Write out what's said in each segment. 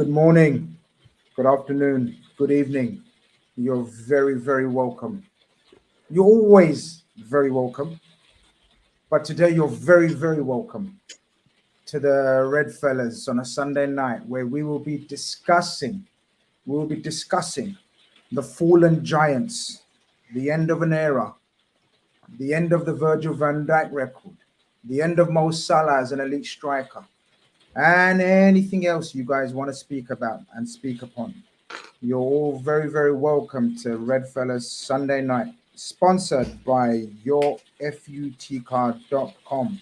Good morning, good afternoon, good evening. You're very, very welcome. You're always very welcome, but today you're very, very welcome to the Redfellas on a Sunday night where we will be discussing the fallen giants, the end of an era, the end of the Virgil Van Dijk record, the end of Mo Salah as an elite striker, and anything else you guys want to speak about and speak upon. You're all very, very welcome to Redfellas Sunday night, sponsored by yourfutcard.com.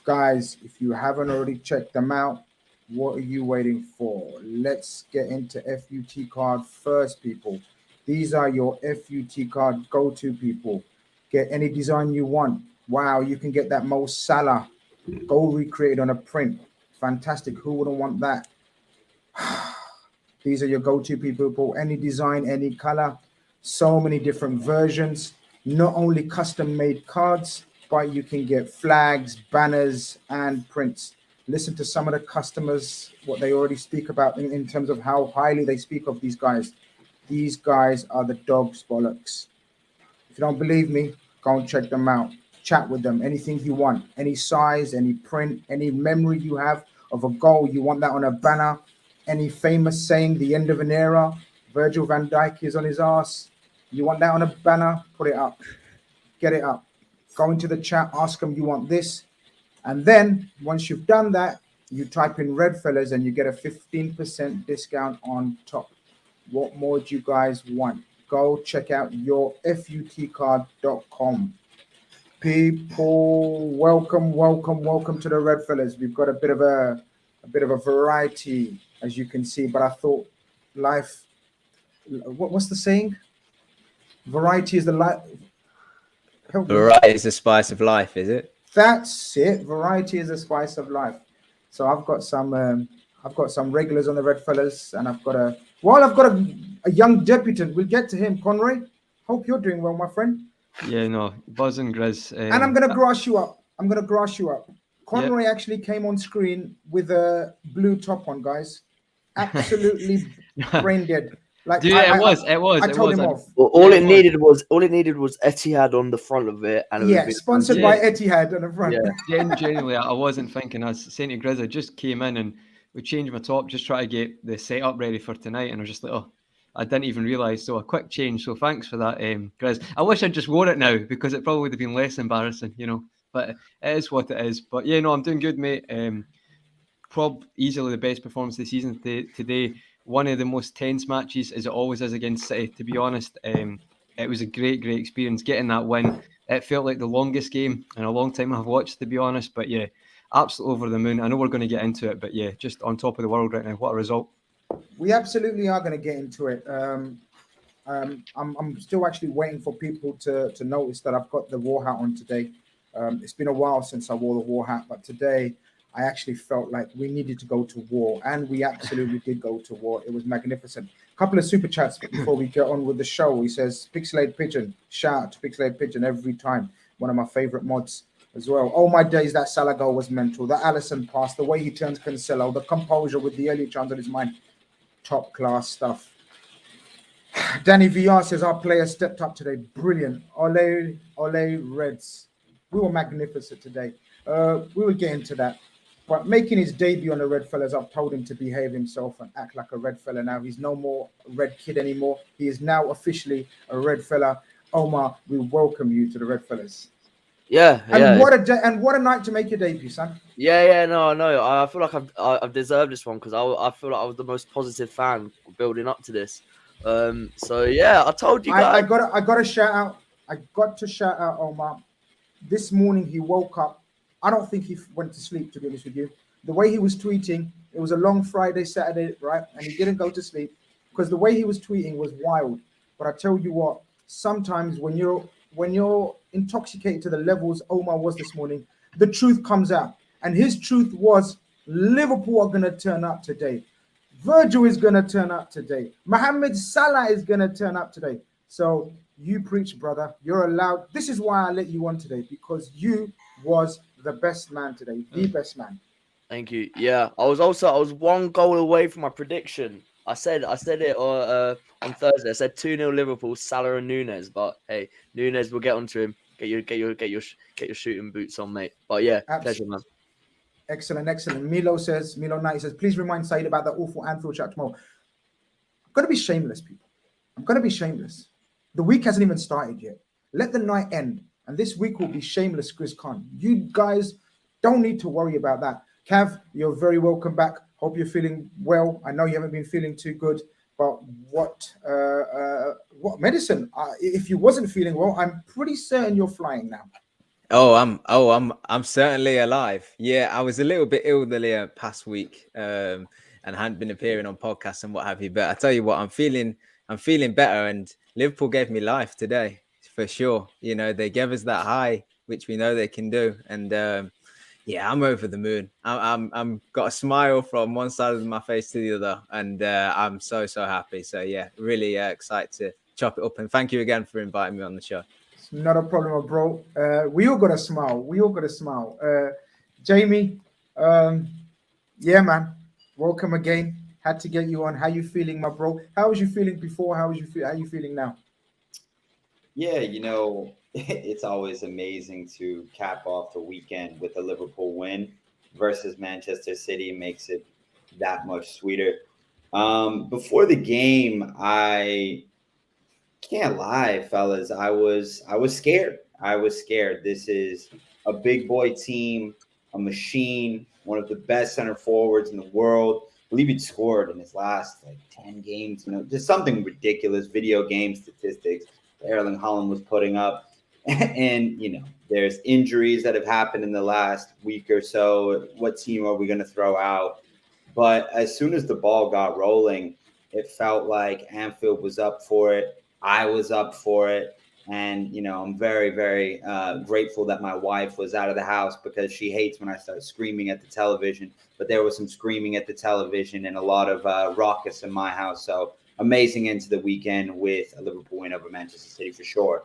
Guys, if you haven't already checked them out, what are you waiting for? Let's get into FUT card first, people. These are your FUT card go-to people. Get any design you want. Wow, you can get that Mo Salah goal recreated on a print. Fantastic. Who wouldn't want that? These are your go-to people. Any design, any color, so many different versions. Not only custom-made cards, but you can get flags, banners, and prints. Listen to some of the customers, what they already speak about in terms of how highly they speak of these guys. These guys are the dog's bollocks. If you don't believe me, go and check them out. Chat with them. Anything you want, any size, any print, any memory you have of a goal, you want that on a banner. Any famous saying, the end of an era, Virgil Van Dijk is on his ass. You want that on a banner? Put it up. Get it up. Go into the chat, ask them you want this. And then once you've done that, you type in Redfellas and you get a 15% discount on top. What more do you guys want? Go check out yourfutcard.com. People, welcome to the Redfellas. We've got a bit of a variety, as you can see, but I thought life, what's the saying? Variety is the life. Variety is the spice of life, is it? That's it. Variety is the spice of life. So I've got some regulars on the Redfellas, and I've got a young debutant. We'll get to him. Conroy, hope you're doing well, my friend. Yeah, no, buzzing, Grizz. And I'm gonna grass you up. Conroy actually came on screen with a blue top on, guys. Absolutely brain dead. Like, dude, it was. I told him off. Well, all it needed was Etihad on the front of it, and it was sponsored by Etihad on the front. Yeah, genuinely, I wasn't thinking. I was saying to Grizz, I just came in and we changed my top, just try to get the setup ready for tonight, and I was just like, oh, I didn't even realise. So a quick change. So thanks for that, Grizz. I wish I'd just wore it now because it probably would have been less embarrassing, you know. But it is what it is. But yeah, no, I'm doing good, mate. Easily the best performance of the season today. One of the most tense matches, as it always is against City, to be honest. It was a great experience getting that win. It felt like the longest game in a long time I've watched, to be honest. But yeah, absolutely over the moon. I know we're going to get into it, but yeah, just on top of the world right now. What a result. We absolutely are going to get into it. I'm still actually waiting for people to notice that I've got the war hat on today. It's been a while since I wore the war hat, but today I actually felt like we needed to go to war, and we absolutely did go to war. It was magnificent. A couple of super chats before we get on with the show. He says, Pixelated Pigeon, shout out to Pixelated Pigeon every time. One of my favorite mods as well. Oh my days, that Salah goal was mental. The Alisson pass, the way he turns Cancelo, the composure with the early chance on his mind. Top class stuff. Danny VR says, our player stepped up today. Brilliant. Ole Reds. We were magnificent today. We will get into that. But making his debut on the Redfellas, I've told him to behave himself and act like a red fella now. He's no more a red kid anymore. He is now officially a red fella. Omar, we welcome you to the Redfellas. What a night to make your debut, son. No, I feel like I've deserved this one because I feel like I was the most positive fan building up to this. So yeah, I told you guys. I got to shout out. I got to shout out Omar. This morning he woke up. I don't think he went to sleep, to be honest with you. The way he was tweeting, it was a long Friday, Saturday, right? And he didn't go to sleep because the way he was tweeting was wild. But I tell you what, sometimes when you're intoxicated to the levels Omar was this morning, the truth comes out. And his truth was Liverpool are going to turn up today. Virgil is going to turn up today. Mohamed Salah is going to turn up today. So you preach, brother. You're allowed. This is why I let you on today, because you was the best man today, the best man. Thank you. Yeah, I was one goal away from my prediction. I said it on Thursday. I said 2-0 Liverpool, Salah and Nunez. But hey, Nunez, we'll get onto him. Get your shooting boots on, mate. But yeah, pleasure, man. Excellent. Milo 90 says, please remind Said about that awful Anfield chat tomorrow. I'm going to be shameless, people. I'm going to be shameless. The week hasn't even started yet. Let the night end. And this week will be shameless, Grizz Khan. You guys don't need to worry about that. Cav, you're very welcome back. Hope you're feeling well. I know you haven't been feeling too good, but what medicine? If you wasn't feeling well, I'm pretty certain you're flying now. I'm certainly alive. Yeah, I was a little bit ill the past week, and hadn't been appearing on podcasts and what have you. But I tell you what, I'm feeling better, and Liverpool gave me life today for sure. You know, they gave us that high, which we know they can do, and yeah, I'm over the moon. I'm got a smile from one side of my face to the other, and I'm so happy. So yeah, really excited to chop it up. And thank you again for inviting me on the show. It's not a problem, bro. We all got a smile. Jamie, yeah, man. Welcome again. Had to get you on. How you feeling, my bro? How was you feeling before? How you feeling now? Yeah, you know, it's always amazing to cap off the weekend with a Liverpool win versus Manchester City. Makes it that much sweeter. Before the game, I can't lie, fellas. I was scared. This is a big boy team, a machine, one of the best center forwards in the world. I believe he'd scored in his last 10 games, you know, just something ridiculous. Video game statistics Erling Haaland was putting up. And, you know, there's injuries that have happened in the last week or so. What team are we going to throw out? But as soon as the ball got rolling, it felt like Anfield was up for it. I was up for it. And, you know, I'm very, very grateful that my wife was out of the house because she hates when I start screaming at the television. But there was some screaming at the television and a lot of raucous in my house. So amazing into the weekend with a Liverpool win over Manchester City for sure.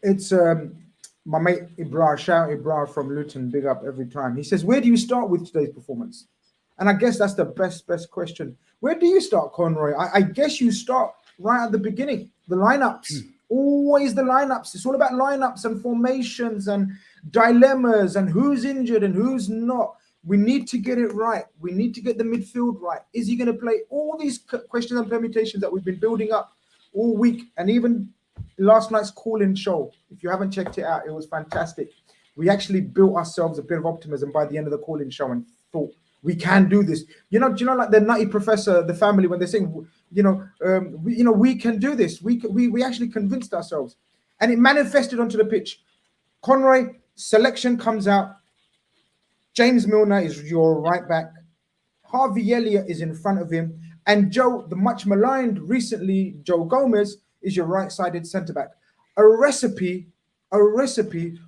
It's my mate Ibra, shout Ibra from Luton, big up every time. He says, where do you start with today's performance? And I guess that's the best question. Where do you start, Conroy? I guess you start right at the beginning. The lineups, always the lineups. It's all about lineups and formations and dilemmas and who's injured and who's not. We need to get it right. We need to get the midfield right. Is he going to play? All these questions and permutations that we've been building up all week, and even last night's call-in show. If you haven't checked it out, it was fantastic. We actually built ourselves a bit of optimism by the end of the call-in show and thought we can do this. You know, like the Nutty Professor, the family, when they say, we can do this. We actually convinced ourselves, and it manifested onto the pitch. Conroy selection comes out. James Milner is your right back. Harvey Elliott is in front of him, and Joe, the much maligned recently, Joe Gomez, is your right-sided centre-back. A recipe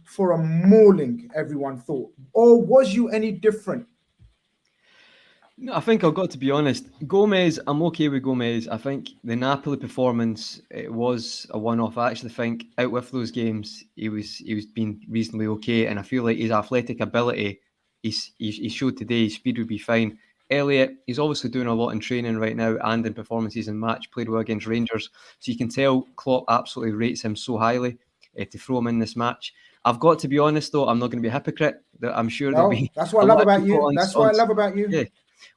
for a mauling, everyone thought. Or was you any different? No, I think I've got to be honest. Gomez, I'm okay with Gomez. I think the Napoli performance, it was a one-off. I actually think out with those games, he was being reasonably okay, and I feel like his athletic ability, he showed today, his speed would be fine. Elliott, he's obviously doing a lot in training right now and in performances in match, played well against Rangers. So you can tell Klopp absolutely rates him so highly to throw him in this match. I've got to be honest, though, I'm not going to be a hypocrite. I'm sure there'll be. That's what I love about you. That's what I love about you. Yeah.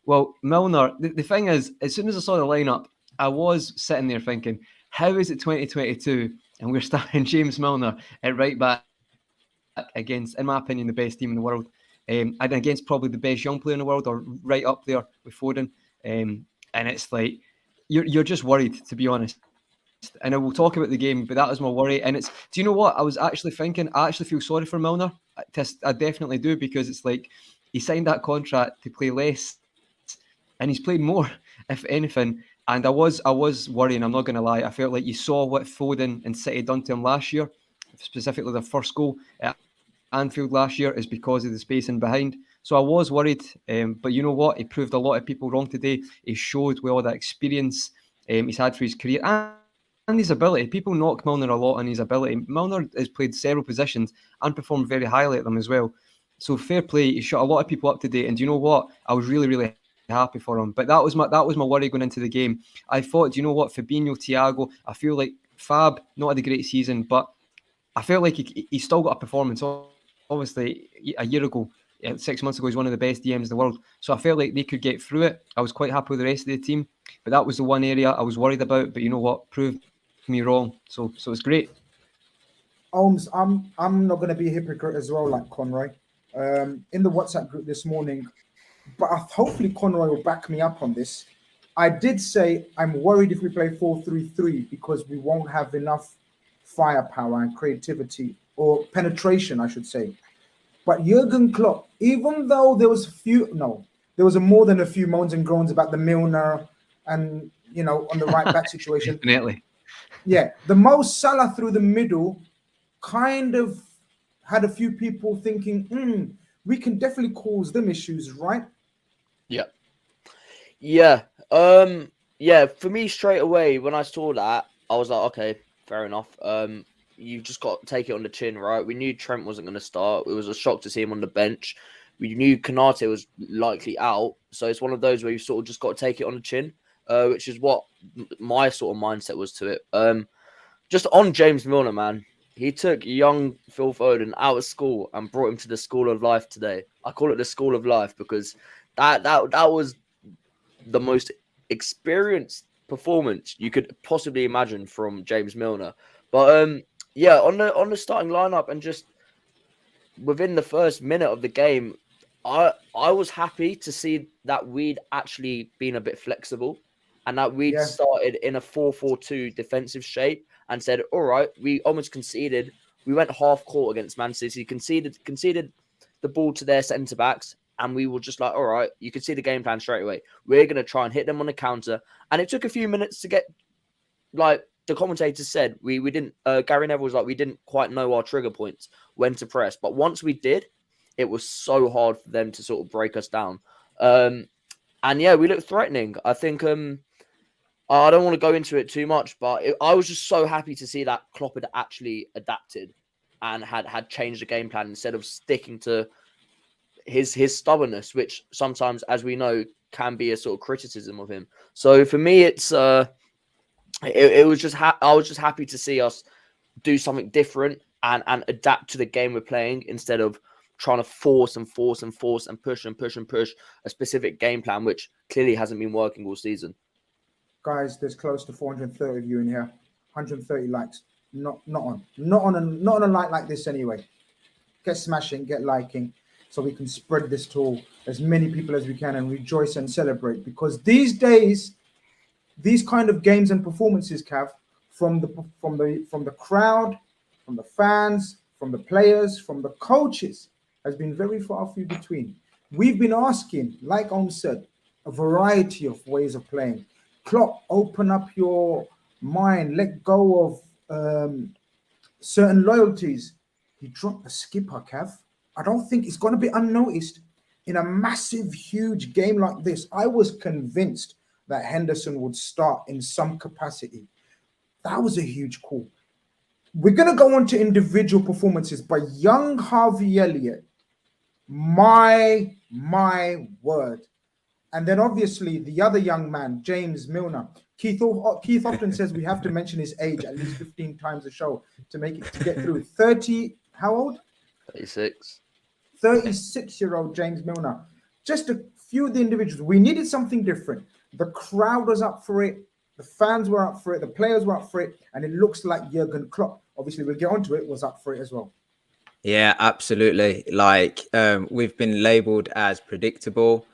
Well, Milner, the thing is, as soon as I saw the lineup, I was sitting there thinking, how is it 2022 and we're starting James Milner at right back against, in my opinion, the best team in the world? And against probably the best young player in the world, or right up there with Foden. And it's like, you're just worried, to be honest. And I will talk about the game, but that was my worry. And do you know what? I was actually thinking, I actually feel sorry for Milner. I definitely do, because it's like, he signed that contract to play less, and he's played more, if anything. And I was worrying, I'm not going to lie. I felt like you saw what Foden and City done to him last year, specifically the first goal at Anfield last year, is because of the spacing behind. So I was worried, but you know what? He proved a lot of people wrong today. He showed all that experience he's had for his career and his ability. People knock Milner a lot on his ability. Milner has played several positions and performed very highly at them as well. So fair play. He shut a lot of people up today. And do you know what? I was really, really happy for him. But that was my worry going into the game. I thought, do you know what? Fabinho, Thiago, I feel like Fab, not had a great season, but I felt like he still got a performance. Obviously, a year ago, 6 months ago, he's one of the best DMs in the world. So I felt like they could get through it. I was quite happy with the rest of the team. But that was the one area I was worried about. But you know what? Proved me wrong. So it's great. Holmes, I'm not going to be a hypocrite as well, like Conroy. In the WhatsApp group this morning, but hopefully Conroy will back me up on this. I did say I'm worried if we play 4-3-3 because we won't have enough firepower and creativity, or penetration, I should say. But Jurgen Klopp, even though there was more than a few moans and groans about the Milner and, on the right back situation. Definitely. Yeah, the Mo Salah through the middle kind of had a few people thinking, we can definitely cause them issues, right? Yeah. For me, straight away, when I saw that, I was like, okay, fair enough. You've just got to take it on the chin, right? We knew Trent wasn't going to start. It was a shock to see him on the bench. We knew Khanage was likely out. So it's one of those where you sort of just got to take it on the chin, which is what my sort of mindset was to it. Just on James Milner, man. He took young Phil Foden out of school and brought him to the school of life today. I call it the school of life because that was the most experienced performance you could possibly imagine from James Milner. But on the starting lineup and just within the first minute of the game, I was happy to see that we'd actually been a bit flexible and that we'd started in a 4-4-2 defensive shape and said, all right, we almost conceded. We went half court against Man City, conceded the ball to their centre backs. And we were just like, all right, you can see the game plan straight away. We're going to try and hit them on the counter. And it took a few minutes to get, like the commentators said, we didn't, Gary Neville was like, we didn't quite know our trigger points, when to press. But once we did, it was so hard for them to sort of break us down. We looked threatening. I think, I don't want to go into it too much, but I was just so happy to see that Klopp had actually adapted and had changed the game plan instead of sticking to his stubbornness, which sometimes, as we know, can be a sort of criticism of him. So for me, it's it was just I was just happy to see us do something different and adapt to the game we're playing instead of trying to force and push a specific game plan, which clearly hasn't been working all season. Guys, there's close to 430 of you in here. 130 likes. Not on a light like this anyway. Get smashing, get liking, so we can spread this to as many people as we can and rejoice and celebrate. Because these days, these kind of games and performances, Cav, from the crowd, from the fans, from the players, from the coaches, has been very far few between. We've been asking, like Om said, a variety of ways of playing. Klopp, open up your mind, let go of certain loyalties. He dropped the skipper, Cav. I don't think it's going to be unnoticed in a massive, huge game like this. I was convinced that Henderson would start in some capacity. That was a huge call. We're going to go on to individual performances, but young Harvey Elliott, my word. And then obviously the other young man, James Milner. Keith often says we have to mention his age at least 15 times a show to get through. 30, how old? 36. 36-year-old James Milner. Just a few of the individuals. We needed something different. The crowd was up for it. The fans were up for it. The players were up for it. And it looks like Jurgen Klopp, obviously we'll get onto it, was up for it as well. Yeah, absolutely. Like we've been labelled as predictable.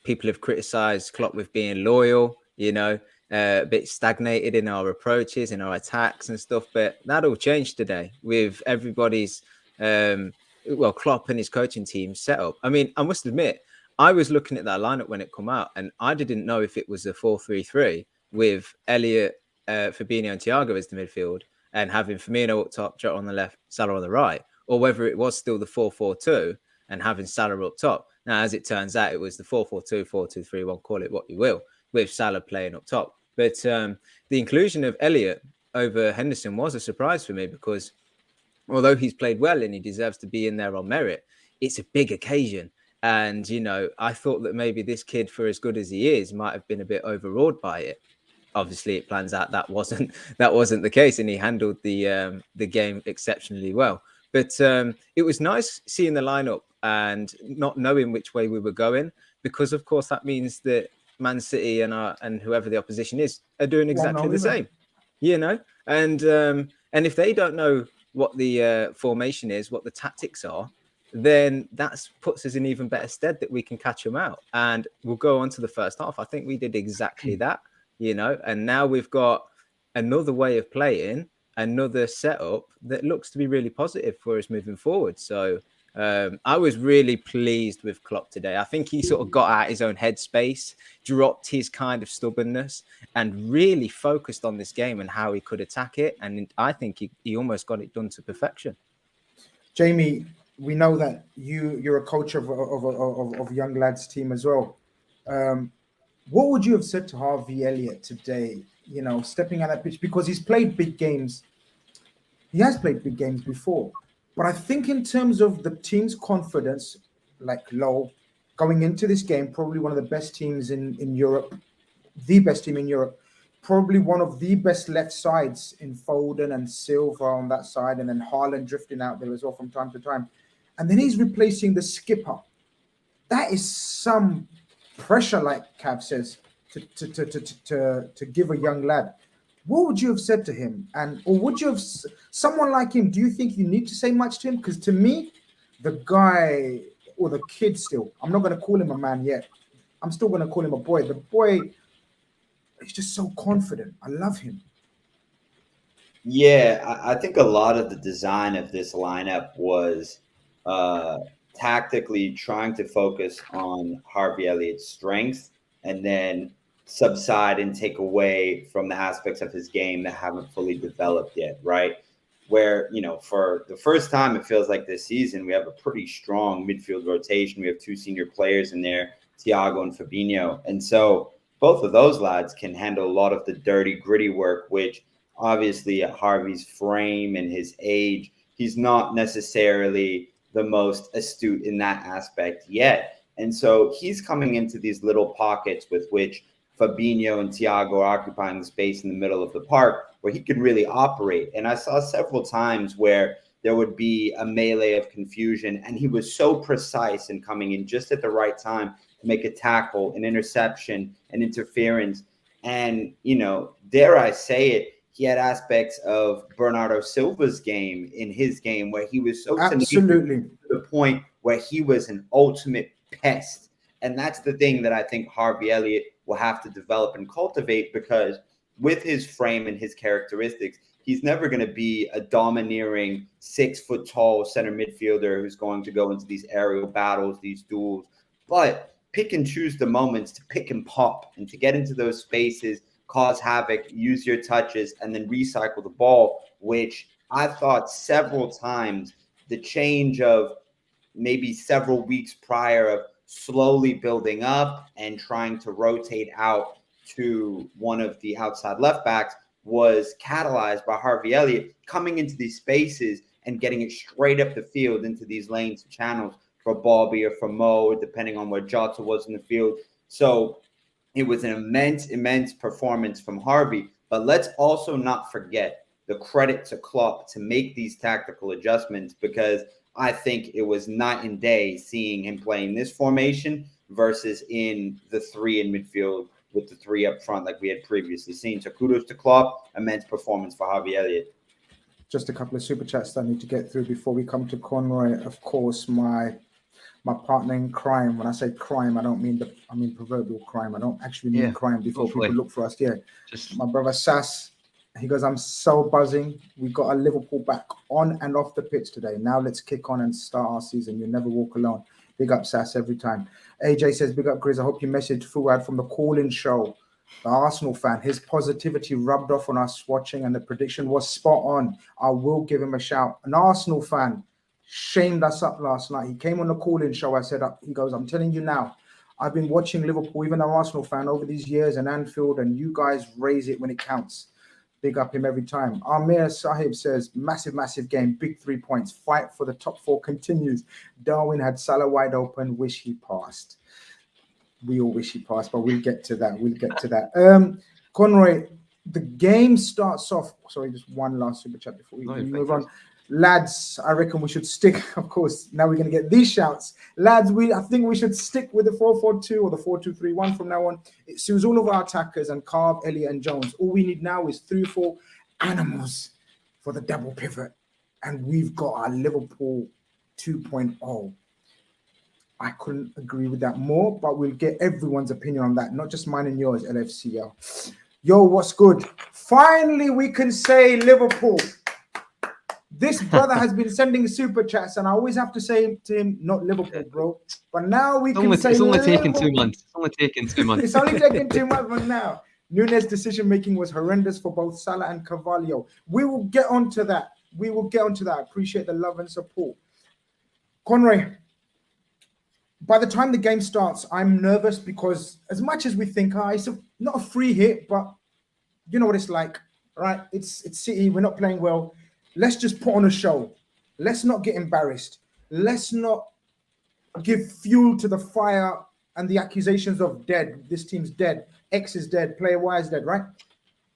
People have criticised Klopp with being loyal, a bit stagnated in our approaches, in our attacks and stuff. But that all changed today with everybody's, Klopp and his coaching team set up. I mean, I must admit, I was looking at that lineup when it come out and I didn't know if it was a 4-3-3 with Elliott, Fabinho and Thiago as the midfield and having Firmino up top, Jota on the left, Salah on the right, or whether it was still the 4-4-2 and having Salah up top. Now, as it turns out, it was the 4-4-2, 4-2-3-1, call it what you will, with Salah playing up top. But the inclusion of Elliott over Henderson was a surprise for me because although he's played well and he deserves to be in there on merit, it's a big occasion. And, you know, I thought that maybe this kid, for as good as he is, might have been a bit overawed by it. Obviously, it plans out that wasn't the case, and he handled the game exceptionally well. But it was nice seeing the lineup and not knowing which way we were going, because of course that means that Man City and whoever the opposition is are doing exactly the same, you know. And if they don't know what the formation is, what the tactics are, then that puts us in even better stead that we can catch them out. And we'll go on to the first half. I think we did exactly that, you know, and now we've got another way of playing, another setup that looks to be really positive for us moving forward. So I was really pleased with Klopp today. I think he sort of got out his own headspace, dropped his kind of stubbornness, and really focused on this game and how he could attack it. And I think he almost got it done to perfection. Jamie, we know that you're a coach of young lads team as well. What would you have said to Harvey Elliott today, you know, stepping on that pitch? Because he's played big games. He has played big games before. But I think in terms of the team's confidence, like low, going into this game, probably one of the best teams in Europe, the best team in Europe, probably one of the best left sides in Foden and Silva on that side, and then Haaland drifting out there as well from time to time. And then he's replacing the skipper. That is some pressure, like Cav says, to give a young lad. What would you have said to him? Or would you have, someone like him, do you think you need to say much to him? Because to me, the guy, or the kid still, I'm not going to call him a man yet. I'm still going to call him a boy. The boy, he's just so confident. I love him. Yeah, I think a lot of the design of this lineup was tactically trying to focus on Harvey Elliott's strengths and then subside and take away from the aspects of his game that haven't fully developed yet, right? Where, you know, for the first time, it feels like this season, we have a pretty strong midfield rotation. We have two senior players in there, Thiago and Fabinho. And so both of those lads can handle a lot of the dirty, gritty work, which obviously at Harvey's frame and his age, he's not necessarily the most astute in that aspect yet. And so he's coming into these little pockets with which Fabinho and Thiago are occupying the space in the middle of the park where he could really operate. And I saw several times where there would be a melee of confusion, and he was so precise in coming in just at the right time to make a tackle, an interception, an interference. And, you know, dare I say it, he had aspects of Bernardo Silva's game in his game where he was so absolutely to the point where he was an ultimate pest. And that's the thing that I think Harvey Elliott will have to develop and cultivate, because with his frame and his characteristics, he's never going to be a domineering 6 foot tall center midfielder who's going to go into these aerial battles, these duels, but pick and choose the moments to pick and pop and to get into those spaces, cause havoc, use your touches, and then recycle the ball, which I thought several times the change of maybe several weeks prior of slowly building up and trying to rotate out to one of the outside left backs was catalyzed by Harvey Elliott coming into these spaces and getting it straight up the field into these lanes and channels for Bobby or for Mo, depending on where Jota was in the field. So it was an immense performance from Harvey. But let's also not forget the credit to Klopp to make these tactical adjustments, because I think it was night and day seeing him playing this formation versus in the 3 in midfield with the 3 up front like we had previously seen. So kudos to Klopp, immense performance for Harvey Elliott. Just a couple of super chats that I need to get through before we come to Conroy. Of course, my partner in crime. When I say crime, I don't mean proverbial crime. I don't actually mean crime before people look for us. Yeah, just my brother Sass. He goes, I'm so buzzing. We got a Liverpool back on and off the pitch today. Now let's kick on and start our season. You'll never walk alone. Big up Sass every time. AJ says, big up Grizz. I hope you messaged Fuad from the call-in show. The Arsenal fan. His positivity rubbed off on us watching, and the prediction was spot on. I will give him a shout. An Arsenal fan shamed us up last night. He came on the call-in show. I said, he goes, I'm telling you now, I've been watching Liverpool, even an Arsenal fan, over these years, and Anfield, and you guys raise it when it counts. Big up him every time. Amir Sahib says, massive game, big 3 points. Fight for the top 4 continues. Darwin had Salah wide open. Wish he passed. We all wish he passed, but we'll get to that. Conroy, the game starts off. Sorry, just one last super chat before we move on. Lads, I reckon we should stick. Of course, now we're going to get these shouts. Lads, I think we should stick with the 4-4-2 or the 4-2-3-1 from now on. It suits all of our attackers and Kall, Elliott, and Jones. All we need now is 3-4 animals for the double pivot, and we've got our Liverpool 2.0. I couldn't agree with that more, but we'll get everyone's opinion on that, not just mine and yours, LFCL. Yo, what's good? Finally, we can say Liverpool. This brother has been sending super chats, and I always have to say to him, not Liverpool, bro. But now we can say it's only taken Liverpool. 2 months. It's only taken 2 months. It's only taken 2 months from now. Nunes' decision-making was horrendous for both Salah and Carvalho. We will get onto that. I appreciate the love and support. Conroy, by the time the game starts, I'm nervous because as much as we think, it's not a free hit, but you know what it's like, right? It's City. We're not playing well. Let's just put on a show. Let's not get embarrassed. Let's not give fuel to the fire and the accusations of dead. This team's dead. X is dead. Player Y is dead, right?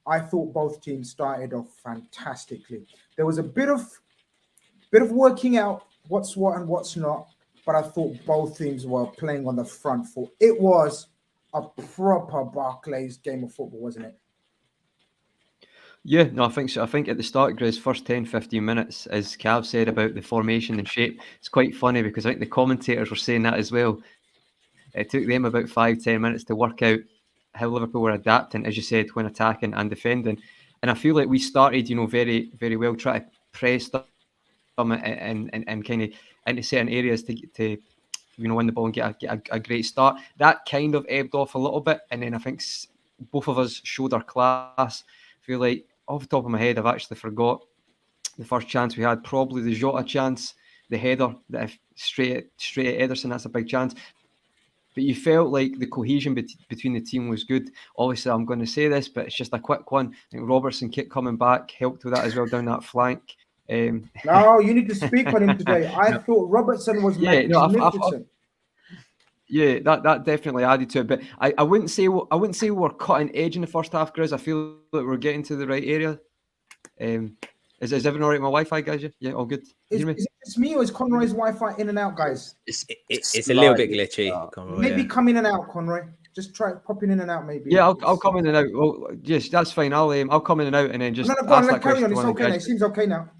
I thought both teams started off fantastically. There was a bit of working out what's what and what's not, but I thought both teams were playing on the front foot. It was a proper Barclays game of football, wasn't it? Yeah, no, I think so. I think at the start, Grizz, first 10-15 minutes, as Cav said about the formation and shape, it's quite funny because I think the commentators were saying that as well. It took them about 5-10 minutes to work out how Liverpool were adapting, as you said, when attacking and defending. And I feel like we started, very, very well, trying to press them and kind of into certain areas to win the ball and get a great start. That kind of ebbed off a little bit, and then I think both of us showed our class. I feel like off the top of my head, I've actually forgot the first chance we had, probably the Jota chance, the header that straight at Ederson. That's a big chance. But you felt like the cohesion between the team was good. Obviously, I'm going to say this, but it's just a quick one. I think Robertson coming back helped with that as well down that flank. No, you need to speak on him today. I thought Robertson was magnificent. That definitely added to it. But I wouldn't say we're cutting edge in the first half, Grizz. I feel like we're getting to the right area. Is everyone all right with my Wi-Fi, guys? Yeah, all good. Is it just me or is Conroy's Wi-Fi in and out, guys? It's a little bit glitchy. Conroy, maybe come in and out, Conroy. Just try popping in and out, maybe. Yeah, I'll come in and out. Well, yes, that's fine. I'll come in and out and then just go on, let's carry on. It's okay now. It seems okay now.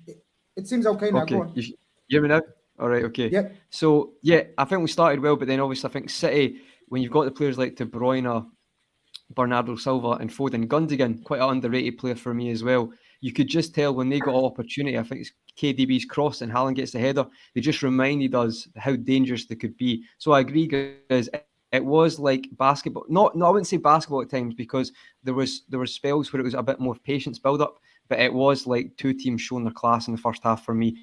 It seems okay now. Okay. Go on. You hear me now? All right, okay. Yep. So, I think we started well, but then obviously I think City, when you've got the players like De Bruyne, Bernardo Silva and Foden, Gundogan, quite an underrated player for me as well. You could just tell when they got an opportunity, I think it's KDB's cross and Haaland gets the header, they just reminded us how dangerous they could be. So I agree, guys. It was like basketball. No, I wouldn't say basketball at times because there were spells where it was a bit more patience build up, but it was like two teams showing their class in the first half for me.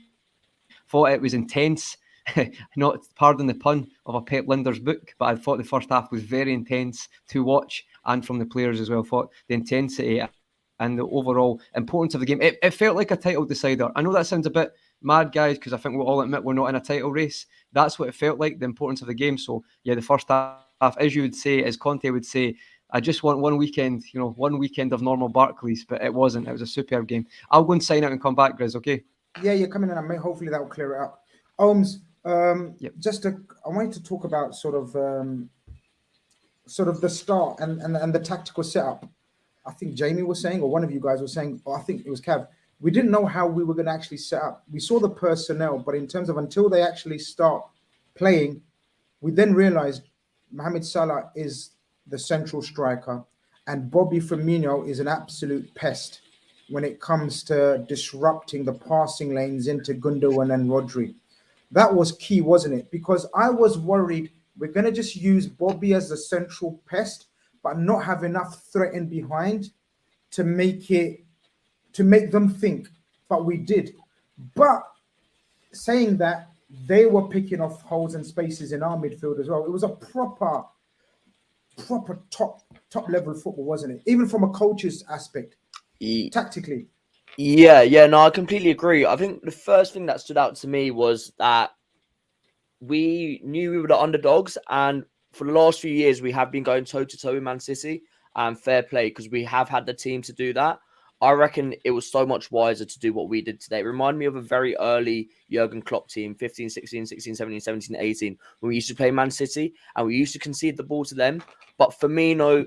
Thought it was intense, not pardon the pun of a Pep Linders book, but I thought the first half was very intense to watch and from the players as well. Thought the intensity and the overall importance of the game. It felt like a title decider. I know that sounds a bit mad, guys, because I think we'll all admit we're not in a title race. That's what it felt like, the importance of the game. So, the first half, as you would say, as Conte would say, I just want one weekend of normal Barclays, but it wasn't. It was a superb game. I'll go and sign out and come back, Grizz, okay? Yeah, you're coming in, and hopefully that will clear it up. Ohms, Yep. I wanted to talk about sort of the start and the tactical setup. I think Jamie was saying, or one of you guys was saying, or I think it was Cav, we didn't know how we were going to actually set up. We saw the personnel, but in terms of until they actually start playing, we then realized Mohamed Salah is the central striker and Bobby Firmino is an absolute pest when it comes to disrupting the passing lanes into Gundogan and Rodri. That was key, wasn't it? Because I was worried we're going to just use Bobby as the central pest, but not have enough threat in behind to make them think. But we did. But saying that, they were picking off holes and spaces in our midfield as well. It was a proper top level football, wasn't it? Even from a coach's aspect. tactically. Yeah, no, I completely agree. I think the first thing that stood out to me was that we knew we were the underdogs, and for the last few years, we have been going toe to toe with Man City, and fair play because we have had the team to do that. I reckon it was so much wiser to do what we did today. It reminded me of a very early Jurgen Klopp team, 15, 16, 16, 17, 17, 18, when we used to play Man City and we used to concede the ball to them. But Firmino,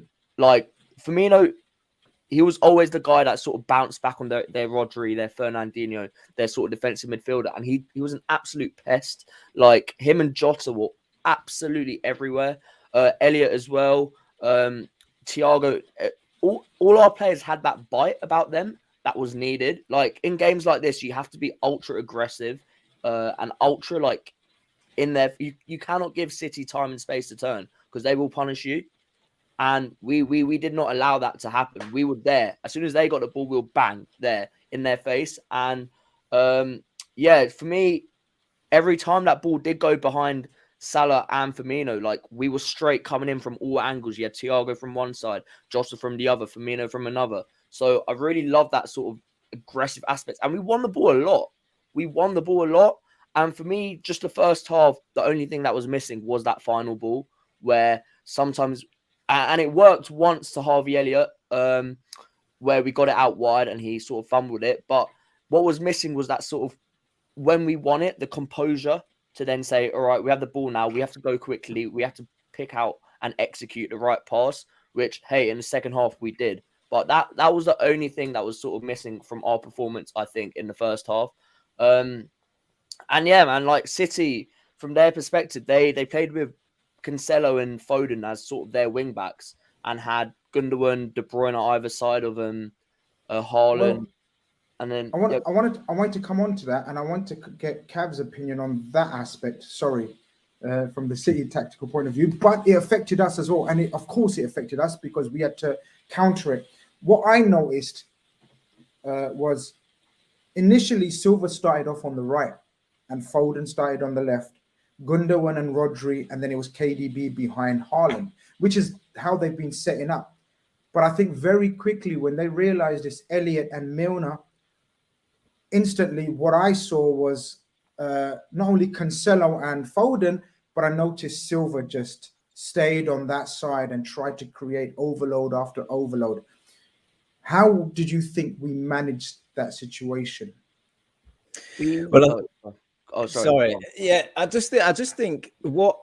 he was always the guy that sort of bounced back on their Rodri, their Fernandinho, their sort of defensive midfielder. And he was an absolute pest. Like, him and Jota were absolutely everywhere. Elliot as well. Thiago. All our players had that bite about them that was needed. Like, in games like this, you have to be ultra aggressive and ultra, like, in there. You cannot give City time and space to turn because they will punish you. And we did not allow that to happen. We were there. As soon as they got the ball, we were bang there in their face. And yeah, for me, every time that ball did go behind Salah and Firmino, like, we were straight coming in from all angles. You had Thiago from one side, Jota from the other, Firmino from another. So I really love that sort of aggressive aspect. And we won the ball a lot. And for me, just the first half, the only thing that was missing was that final ball where sometimes... And it worked once to Harvey Elliott, where we got it out wide and he sort of fumbled it. But what was missing was that sort of, when we won it, the composure to then say, all right, we have the ball now. We have to go quickly. We have to pick out and execute the right pass, which, hey, in the second half we did. But that was the only thing that was sort of missing from our performance, I think, in the first half. And yeah, man, like City, from their perspective, they played with Cancelo and Foden as sort of their wing backs and had Gundogan, De Bruyne either side of Haaland. Well, And then I wanted to come on to that, and I want to get Cav's opinion on that aspect. Sorry, from the City tactical point of view, but it affected us as well, and of course it affected us because we had to counter it. What I noticed was initially Silva started off on the right, and Foden started on the left. Gundogan and Rodri, and then it was KDB behind Haaland, which is how they've been setting up. But I think very quickly when they realized it's Elliott and Milner, instantly what I saw was not only Cancelo and Foden, but I noticed Silva just stayed on that side and tried to create overload after overload. How did you think we managed that situation? Well, sorry. Yeah, I just think what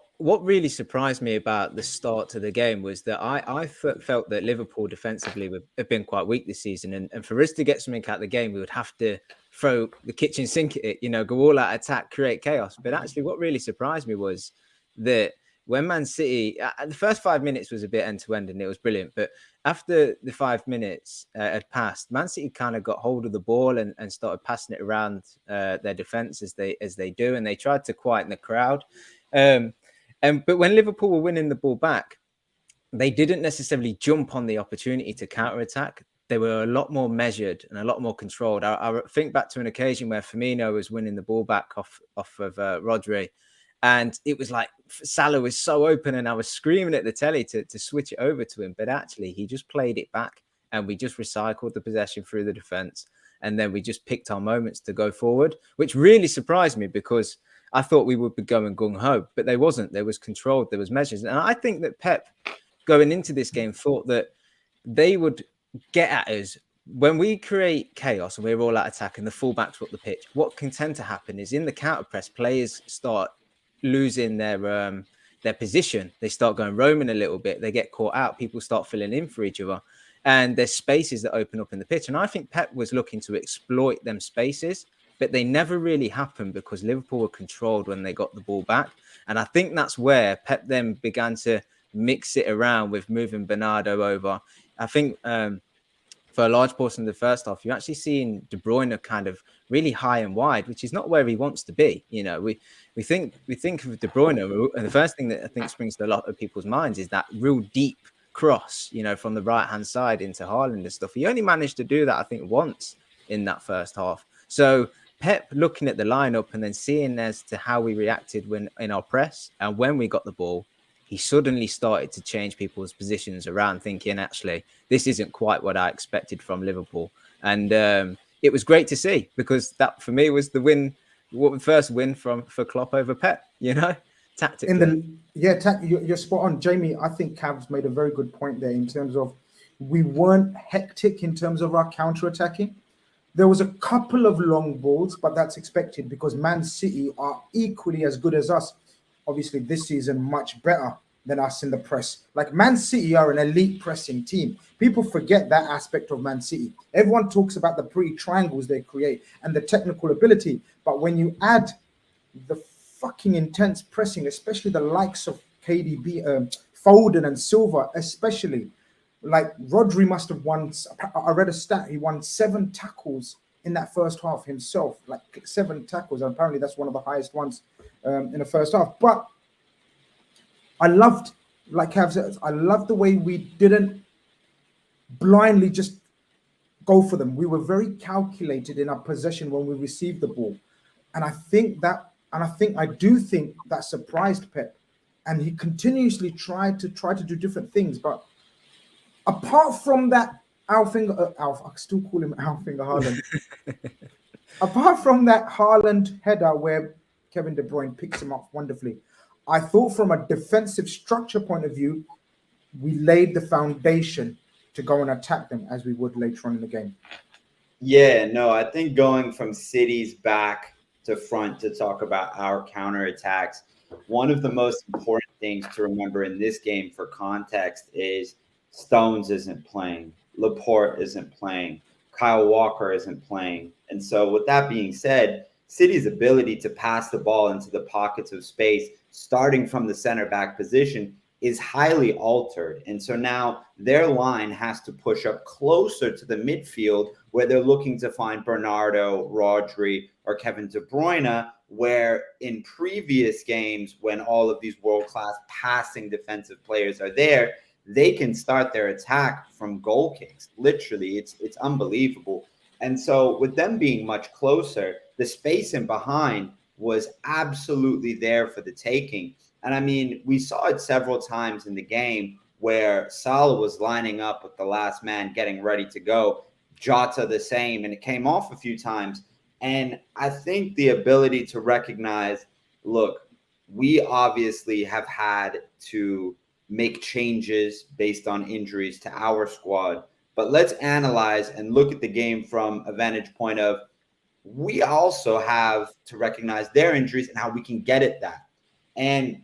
really surprised me about the start to the game was that I felt that Liverpool defensively have been quite weak this season, and for us to get something out of the game, we would have to throw the kitchen sink at it, go all out attack, create chaos. But actually, what really surprised me was that when Man City, the first 5 minutes was a bit end to end and it was brilliant. But after the 5 minutes had passed, Man City kind of got hold of the ball and started passing it around their defense as they do. And they tried to quieten the crowd. But when Liverpool were winning the ball back, they didn't necessarily jump on the opportunity to counter-attack. They were a lot more measured and a lot more controlled. I think back to an occasion where Firmino was winning the ball back off of Rodri. And it was like Salah was so open and I was screaming at the telly to switch it over to him. But actually, he just played it back and we just recycled the possession through the defense. And then we just picked our moments to go forward, which really surprised me because I thought we would be going gung-ho. But they wasn't. There was controlled. There was measures. And I think that Pep, going into this game, thought that they would get at us. When we create chaos and we're all out attack and the fullbacks up the pitch, what can tend to happen is in the counter press, players start losing their position. They start going roaming a little bit. They get caught out. People start filling in for each other. And there's spaces that open up in the pitch. And I think Pep was looking to exploit them spaces, but they never really happened because Liverpool were controlled when they got the ball back. And I think that's where Pep then began to mix it around with moving Bernardo over. I think for a large portion of the first half, you're actually seeing De Bruyne kind of really high and wide, which is not where he wants to be. We think of De Bruyne, and the first thing that I think springs to a lot of people's minds is that real deep cross, from the right-hand side into Haaland and stuff. He only managed to do that, I think, once in that first half. So Pep looking at the lineup and then seeing as to how we reacted when in our press and when we got the ball, he suddenly started to change people's positions around, thinking, actually, this isn't quite what I expected from Liverpool. And it was great to see, because that for me was the first win for Klopp over Pep, tactically. You're spot on, Jamie. I think Cav's made a very good point there in terms of we weren't hectic in terms of our counter-attacking. There was a couple of long balls, but that's expected because Man City are equally as good as us. Obviously, this season, much better than us in the press. Like, Man City are an elite pressing team. People forget that aspect of Man City. Everyone talks about the pretty triangles they create and the technical ability. But when you add the fucking intense pressing, especially the likes of KDB, Foden and Silva, especially, like Rodri must have won. I read a stat. He won 7 tackles in that first half himself, like 7 tackles. And apparently that's one of the highest ones in the first half. But I loved, like Cav said, I loved the way we didn't blindly just go for them. We were very calculated in our possession when we received the ball. And I think that surprised Pep. And he continuously tried to do different things. But apart from that, I still call him Alfinger Haaland. Apart from that Haaland header where Kevin De Bruyne picks him up wonderfully, I thought from a defensive structure point of view, we laid the foundation to go and attack them as we would later on in the game. Yeah, no, I think going from City's back to front to talk about our counterattacks, one of the most important things to remember in this game for context is Stones isn't playing, Laporte isn't playing, Kyle Walker isn't playing. And so with that being said, City's ability to pass the ball into the pockets of space, starting from the center back position, is highly altered. And so now their line has to push up closer to the midfield where they're looking to find Bernardo, Rodri, or Kevin De Bruyne, where in previous games, when all of these world-class passing defensive players are there, they can start their attack from goal kicks. Literally, it's unbelievable. And so with them being much closer, the space in behind was absolutely there for the taking. And I mean, we saw it several times in the game where Salah was lining up with the last man getting ready to go. Jota the same, and it came off a few times. And I think the ability to recognize, look, we obviously have had to make changes based on injuries to our squad. But let's analyze and look at the game from a vantage point of we also have to recognize their injuries and how we can get at that. And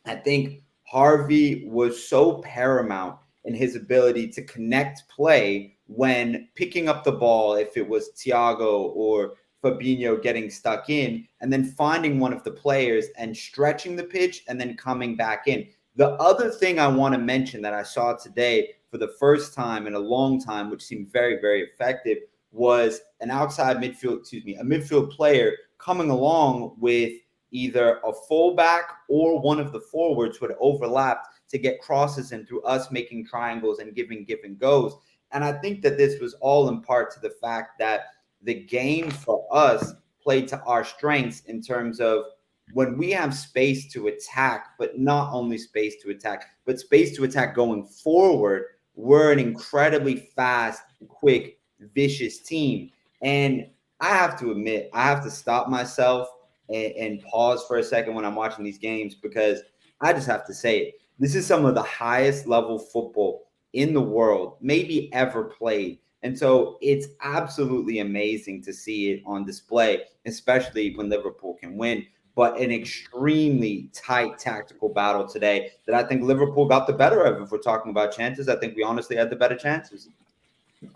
I think Harvey was so paramount in his ability to connect play when picking up the ball, if it was Thiago or Fabinho getting stuck in, and then finding one of the players and stretching the pitch and then coming back in. The other thing I want to mention that I saw today for the first time in a long time, which seemed very, very effective, was an outside midfield, a midfield player coming along with either a fullback or one of the forwards who had overlapped to get crosses in through us making triangles and giving give and goes. And I think that this was all in part to the fact that the game for us played to our strengths in terms of when we have space to attack, but not only space to attack, but space to attack going forward, we're an incredibly fast, quick, vicious team. And I have to admit, I have to stop myself and pause for a second when I'm watching these games, because I just have to say it. This is some of the highest level football in the world, maybe ever played. And so it's absolutely amazing to see it on display, especially when Liverpool can win. But an extremely tight tactical battle today that I think Liverpool got the better of. If we're talking about chances, I think we honestly had the better chances.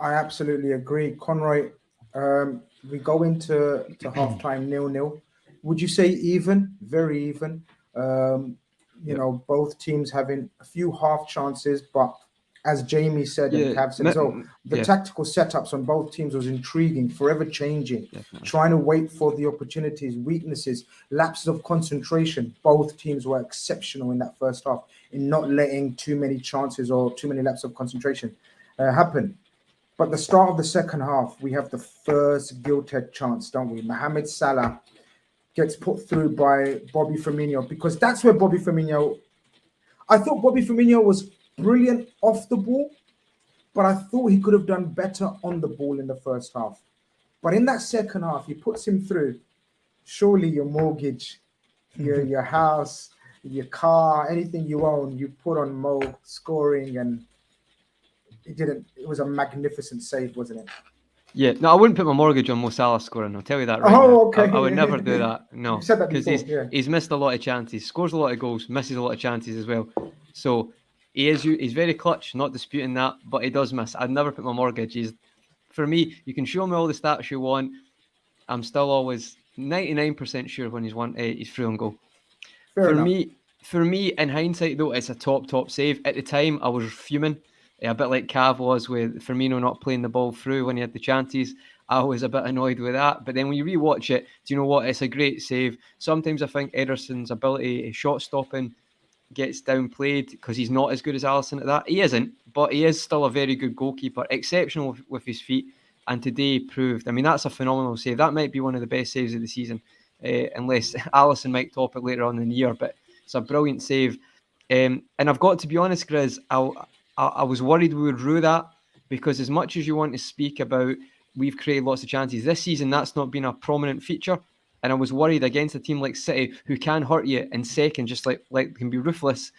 I absolutely agree. Conroy, we go into halftime 0-0. Would you say even? Very even. You know, both teams having a few half chances, but as Jamie said and Cav said as well, the tactical setups on both teams was intriguing, forever changing, trying to wait for the opportunities, weaknesses, lapses of concentration. Both teams were exceptional in that first half in not letting too many chances or too many lapses of concentration happen. But the start of the second half, we have the first gilt-edged chance, don't we? Mohamed Salah gets put through by Bobby Firmino, because that's where Bobby Firmino, I thought Bobby Firmino was brilliant off the ball, but I thought he could have done better on the ball in the first half. But in that second half, he puts him through. Surely your mortgage, your house, your car, anything you own, you put on Mo scoring, and it didn't. It was a magnificent save, wasn't it? Yeah, no, I wouldn't put my mortgage on Mo Salah scoring. I'll tell you that right now. Okay. I would never do that. No, you said that because before. he's missed a lot of chances, scores a lot of goals, misses a lot of chances as well. So he's very clutch, not disputing that, but he does miss. I'd never put my mortgage. For me, you can show me all the stats you want. I'm still always 99% sure when he's through on goal. For me, in hindsight though, it's a top save. At the time, I was fuming. A bit like Cav was with Firmino not playing the ball through when he had the chances. I was a bit annoyed with that. But then when you rewatch it, do you know what? It's a great save. Sometimes I think Ederson's ability, shot stopping, gets downplayed because he's not as good as Alisson at that. He isn't, but he is still a very good goalkeeper, exceptional with his feet. And today proved, I mean, that's a phenomenal save. That might be one of the best saves of the season, unless Alisson might top it later on in the year. But it's a brilliant save. And I've got to be honest, Grizz, I was worried we would rue that, because as much as you want to speak about we've created lots of chances this season, that's not been a prominent feature. And I was worried against a team like City, who can hurt you in second, just like can be ruthless.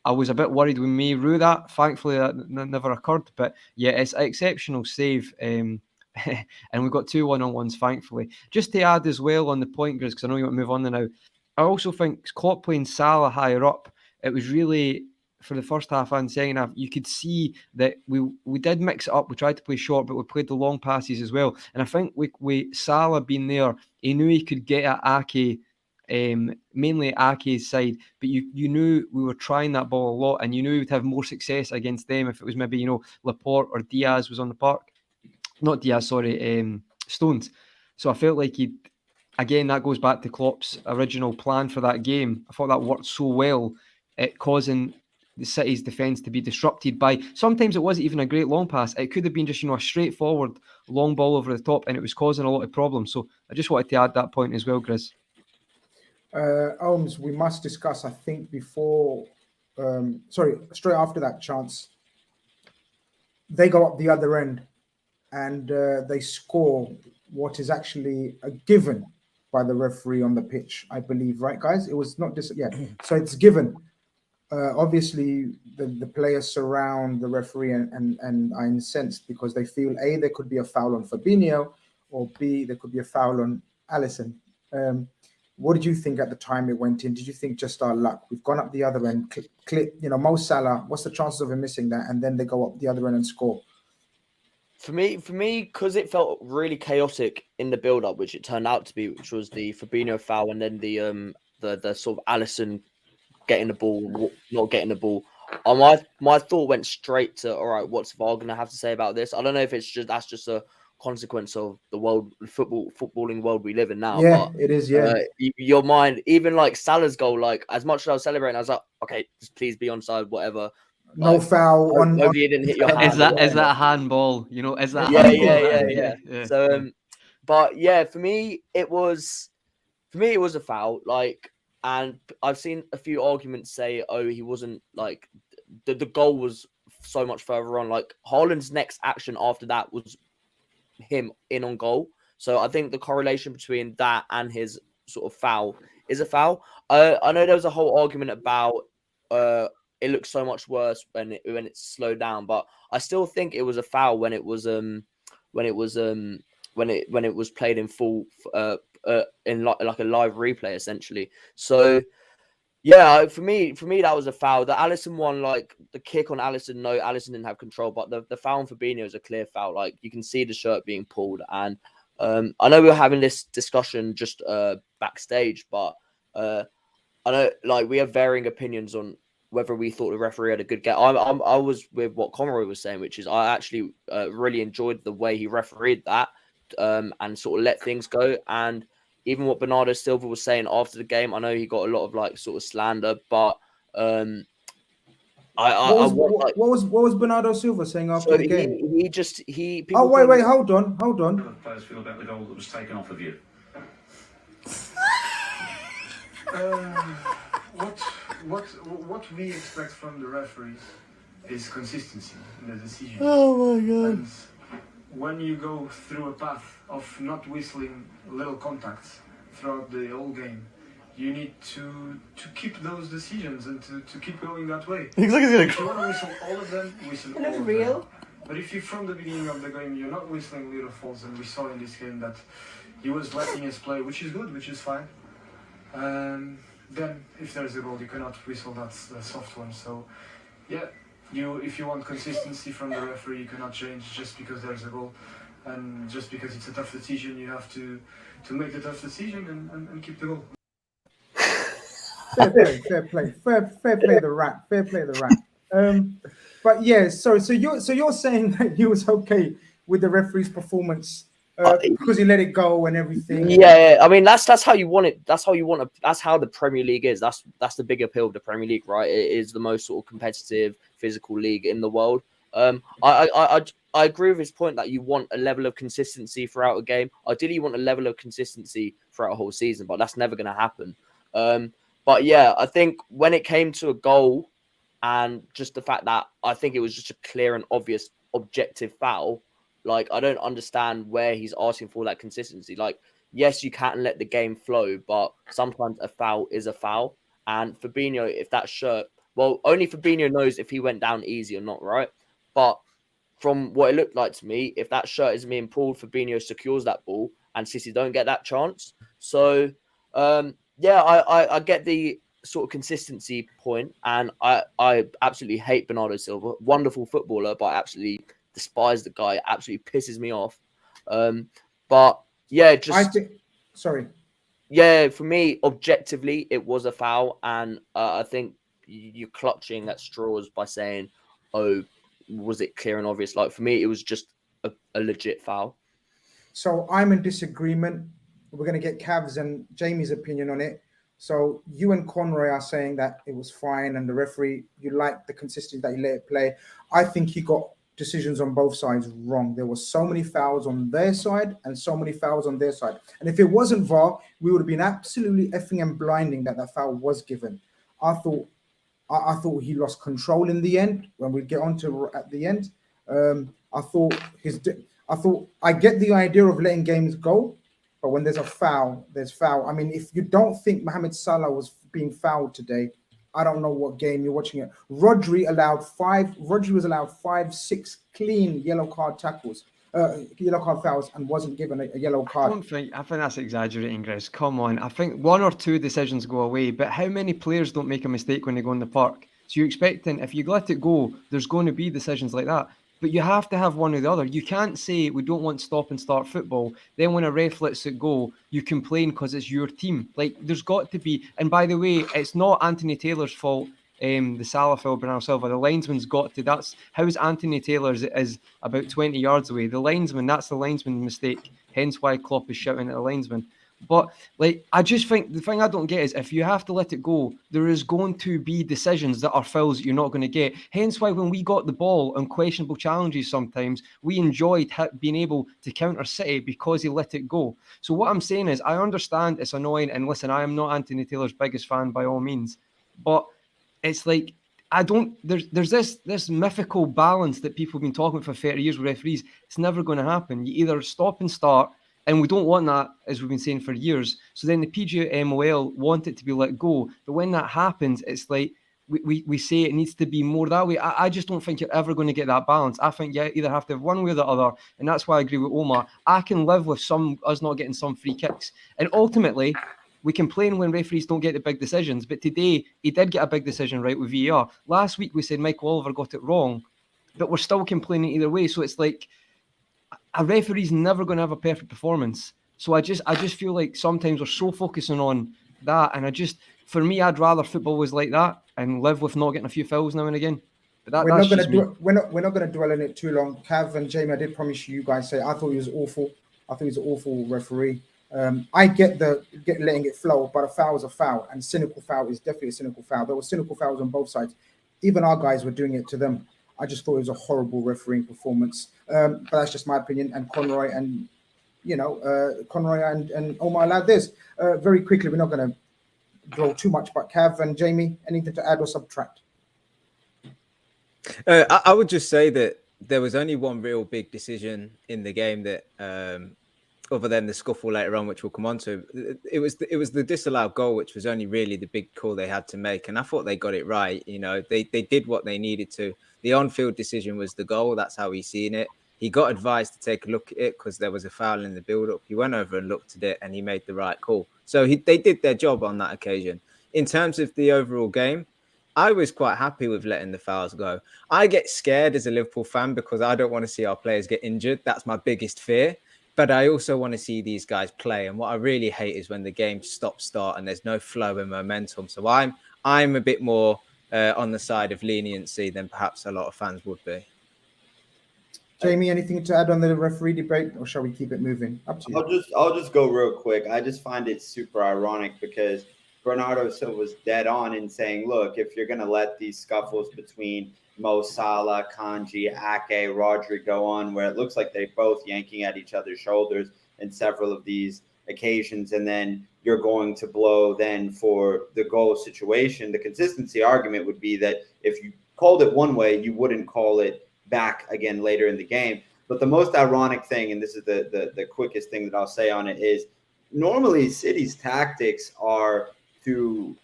I was a bit worried we may rue that. Thankfully, that never occurred. But yeah, it's an exceptional save. And we've got 2 1-on-1s, thankfully. Just to add as well on the point, Grizz, because I know you want to move on now. I also think Klopp playing Salah higher up, it was really, for the first half and second half, you could see that we did mix it up. We tried to play short, but we played the long passes as well. And I think with Salah being there, he knew he could get at Ake, mainly Ake's side, but you knew we were trying that ball a lot, and you knew we would have more success against them if it was maybe, Laporte or Diaz was on the park. Not Diaz, sorry, Stones. So I felt like again, that goes back to Klopp's original plan for that game. I thought that worked so well at causing the City's defence to be disrupted by, sometimes it wasn't even a great long pass. It could have been just, a straightforward long ball over the top, and it was causing a lot of problems. So I just wanted to add that point as well, Grizz. Holmes, we must discuss, I think, straight after that chance, they go up the other end and they score what is actually a given by the referee on the pitch, I believe, right, guys? It was not so it's given. Obviously, the players surround the referee and are incensed because they feel A, there could be a foul on Fabinho, or B, there could be a foul on Alisson. What did you think at the time it went in? Did you think just our luck? We've gone up the other end, Mo Salah, what's the chances of him missing that? And then they go up the other end and score. For me, because it felt really chaotic in the build-up, which it turned out to be, which was the Fabinho foul and then the sort of Alisson getting the ball, not getting the ball. My thought went straight to, all right, what's VAR going to have to say about this? I don't know if that's just a consequence of the footballing world we live in now. Yeah, but, it is. Yeah, your mind, even like Salah's goal, like as much as I was celebrating, I was like, okay, just please be onside, whatever. No foul on. Maybe you didn't hit your hand. Is that a handball? Is that? Yeah. So, but yeah, for me it was a foul. Like, and I've seen a few arguments say, oh, he wasn't like the goal was so much further on. Like Haaland's next action after that was him in on goal. So I think the correlation between that and his sort of foul is a foul. I know there was a whole argument about it looks so much worse when it's slowed down, but I still think it was a foul when it was played in full in like a live replay essentially. So yeah, for me that was a foul. The Alisson one, like the kick on Alisson, no, Alisson didn't have control, but the foul on Fabinho is a clear foul. Like you can see the shirt being pulled, and I know we were having this discussion just backstage, but I know like we have varying opinions on whether we thought the referee had a good game. I was with what Conroy was saying, which is I actually really enjoyed the way he refereed that and sort of let things go. And even what Bernardo Silva was saying after the game, I know he got a lot of like sort of slander, but what was Bernardo Silva saying after the game? He. Oh wait, hold on. How do players feel about the goal that was taken off of what we expect from the referees is consistency in the decision. Oh my god! And when you go through a path of not whistling little contacts throughout the whole game, you need to keep those decisions and to keep going that way. Exactly. If you want to whistle all of them, whistle all of them. But if you, from the beginning of the game, you're not whistling little faults, and we saw in this game that he was letting us play, which is good, which is fine. Then, if there's a goal, you cannot whistle that soft one. So, yeah, if you want consistency from the referee, you cannot change just because there's a goal, and just because it's a tough decision, you have to make the tough decision and keep the goal. Fair play, the rat. But yeah, so you're saying that you was okay with the referee's performance because he let it go and everything. Yeah, I mean that's how you want it. That's how the Premier League is. That's the big appeal of the Premier League, right? It is the most sort of competitive, physical league in the world. I agree with his point that you want a level of consistency throughout a game. Ideally, you want a level of consistency throughout a whole season, but that's never going to happen. But yeah, I think when it came to a goal and just the fact that I think it was just a clear and obvious objective foul, like I don't understand where he's asking for that consistency. Like, yes, you can't let the game flow, but sometimes a foul is a foul. And Fabinho, if that shirt, well, only Fabinho knows if he went down easy or not, right? But from what it looked like to me, if that shirt is being pulled, Fabinho secures that ball and City don't get that chance. So, yeah, I get the sort of consistency point, and I absolutely hate Bernardo Silva. Wonderful footballer, but I absolutely despise the guy. It absolutely pisses me off. But yeah, yeah, for me, objectively, it was a foul, and I think you're clutching at straws by saying, "Oh, was it clear and obvious?" Like for me, it was just a legit foul. So I'm in disagreement. We're going to get Cavs and Jamie's opinion on it. So you and Conroy are saying that it was fine, and the referee, you like the consistency that he let it play. I think he got decisions on both sides wrong. There were so many fouls on their side and so many fouls on their side. And if it wasn't VAR, we would have been absolutely effing and blinding that foul was given. I thought he lost control in the end. When we get on to at the end, I get the idea of letting games go, but when there's a foul, there's foul. I mean, if you don't think Mohamed Salah was being fouled today, I don't know what game you're watching it. Rodri was allowed 5-6 clean yellow card tackles, yellow card fouls, and wasn't given a yellow card. I think that's exaggerating, Grizz. Come on. I think one or two decisions go away, but how many players don't make a mistake when they go in the park? So you're expecting, if you let it go, there's going to be decisions like that. But you have to have one or the other. You can't say we don't want stop and start football. Then when a ref lets it go, you complain because it's your team. Like, there's got to be. And by the way, it's not Anthony Taylor's fault. The Salah foul, Bernardo Silva. The linesman's got to. That's how is Anthony Taylor's is about 20 yards away. The linesman, that's the linesman's mistake. Hence why Klopp is shouting at the linesman. But like, I just think the thing I don't get is if you have to let it go, there is going to be decisions that are fouls that you're not going to get. Hence why when we got the ball on questionable challenges, sometimes we enjoyed being able to counter City because he let it go. So what I'm saying is, I understand it's annoying, and listen, I am not Anthony Taylor's biggest fan by all means, but it's like there's this mythical balance that people have been talking about for 30 years with referees. It's never going to happen. You either stop and start. And we don't want that, as we've been saying for years. So then the PGMOL want it to be let go. But when that happens, it's like we say it needs to be more that way. I just don't think you're ever going to get that balance. I think you either have to have one way or the other. And that's why I agree with Omar. I can live with us not getting some free kicks. And ultimately, we complain when referees don't get the big decisions. But today, he did get a big decision right with VAR. Last week, we said Michael Oliver got it wrong. But we're still complaining either way. So it's like, a referee's never going to have a perfect performance. So I just feel like sometimes we're so focusing on that, and for me, I'd rather football was like that and live with not getting a few fouls now and again. But we're not going to dwell on it too long. Cav and Jamie, I did promise you guys say I thought he was awful. I think he's an awful referee. I get letting it flow, but a foul is a foul, and cynical foul is definitely a cynical foul. There were cynical fouls on both sides. Even our guys were doing it to them. I just thought it was a horrible refereeing performance. But that's just my opinion. And Conroy and Omar allowed this. Very quickly, we're not going to dwell too much. But Cav and Jamie, anything to add or subtract? I would just say that there was only one real big decision in the game that, other than the scuffle later on, which we'll come on to, it was the disallowed goal, which was only really the big call they had to make. And I thought they got it right. You know, they did what they needed to. The on-field decision was the goal. That's how he's seen it. He got advised to take a look at it because there was a foul in the build-up. He went over and looked at it and he made the right call. So they did their job on that occasion. In terms of the overall game, I was quite happy with letting the fouls go. I get scared as a Liverpool fan because I don't want to see our players get injured. That's my biggest fear. But I also want to see these guys play. And what I really hate is when the game start and there's no flow and momentum. So I'm a bit more on the side of leniency than perhaps a lot of fans would be. Jamie, anything to add on the referee debate, or shall we keep it moving? Up to you. I'll just go real quick. I just find it super ironic because Bernardo Silva's dead on in saying, look, if you're going to let these scuffles between Mo Salah, Khanage, Ake, Rodri go on, where it looks like they're both yanking at each other's shoulders in several of these occasions, and then you're going to blow then for the goal situation, the consistency argument would be that if you called it one way, you wouldn't call it back again later in the game. But the most ironic thing, and this is the quickest thing that I'll say on it, is normally City's tactics are to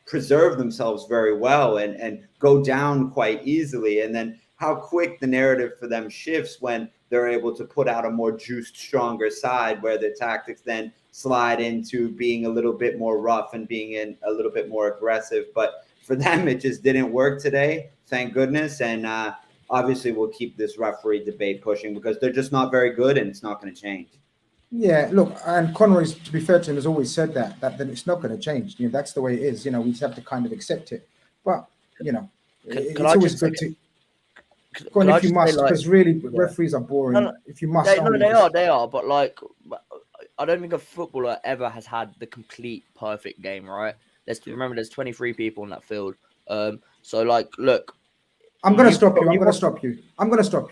preserve themselves very well and go down quite easily. And then how quick the narrative for them shifts when they're able to put out a more juiced, stronger side where the tactics then slide into being a little bit more rough and being a little bit more aggressive. But for them, it just didn't work today. Thank goodness. And obviously we'll keep this referee debate pushing because they're just not very good and it's not going to change. Yeah, look, and Conroy's, to be fair to him, has always said that then it's not going to change. You know, that's the way it is. You know, we just have to kind of accept it. But, you know, it's always good to go on if you must, because really referees are boring. If you must, they are. But like, I don't think a footballer ever has had the complete perfect game, right? Remember, there's 23 people in that field. So like, look, I'm going to stop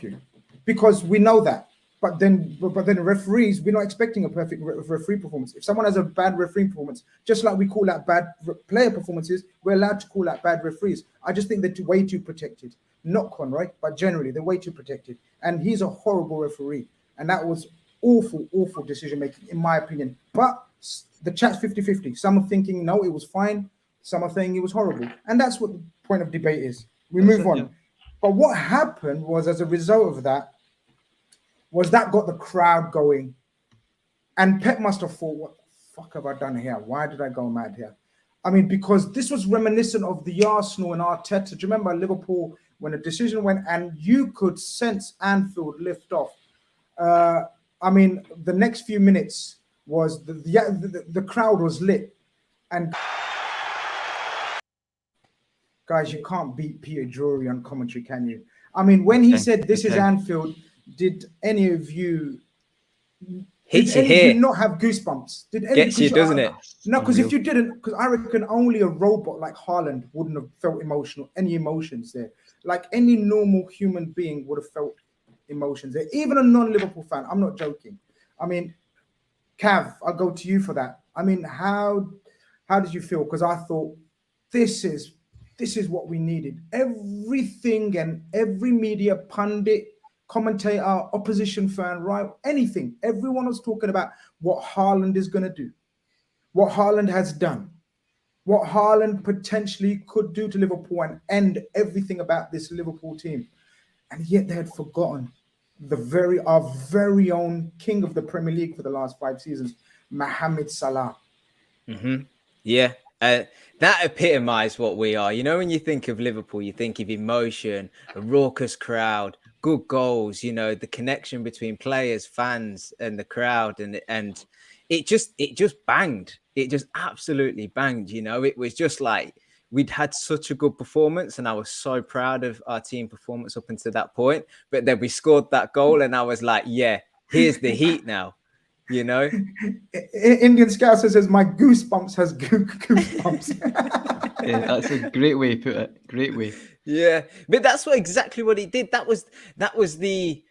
you because we know that. But then referees, we're not expecting a perfect referee performance. If someone has a bad referee performance, just like we call out bad player performances, we're allowed to call out bad referees. I just think they're way too protected. Not Conroy, but generally they're way too protected. And he's a horrible referee. And that was awful decision making, in my opinion. But the chat's 50-50. Some are thinking, no, it was fine. Some are saying it was horrible. And that's what the point of debate is. We move on. Yeah. But what happened was, as a result of that, that got the crowd going. And Pep must have thought, what the fuck have I done here? Why did I go mad here? I mean, because this was reminiscent of the Arsenal and Arteta. Do you remember Liverpool when a decision went and you could sense Anfield lift off? I mean, the next few minutes was the crowd was lit. And guys, you can't beat Peter Drury on commentary, can you? I mean, when he said this is Anfield, did any of you not have goosebumps? Gets you, doesn't it? No, because if you didn't, because I reckon only a robot like Haaland wouldn't have felt any emotions there. Like any normal human being would have felt emotions there. Even a non-Liverpool fan. I'm not joking. I mean, Cav, I'll go to you for that. I mean, how did you feel? Because I thought this is what we needed. Everything and every media pundit, commentator, opposition fan, right? Anything. Everyone was talking about what Haaland is going to do, what Haaland has done, what Haaland potentially could do to Liverpool and end everything about this Liverpool team. And yet they had forgotten our very own king of the Premier League for the last 5 seasons, Mohamed Salah. Mm-hmm. Yeah. That epitomized what we are. You know, when you think of Liverpool, you think of emotion, a raucous crowd, good goals, you know, the connection between players, fans, and the crowd, and it just banged. It just absolutely banged. You know, it was just like we'd had such a good performance, and I was so proud of our team performance up until that point. But then we scored that goal, and I was like, yeah, here's the heat now. You know, Indian Scout says my goosebumps has goosebumps. Yeah, that's a great way to put it. Great way. Yeah, but that's exactly what he did. That was the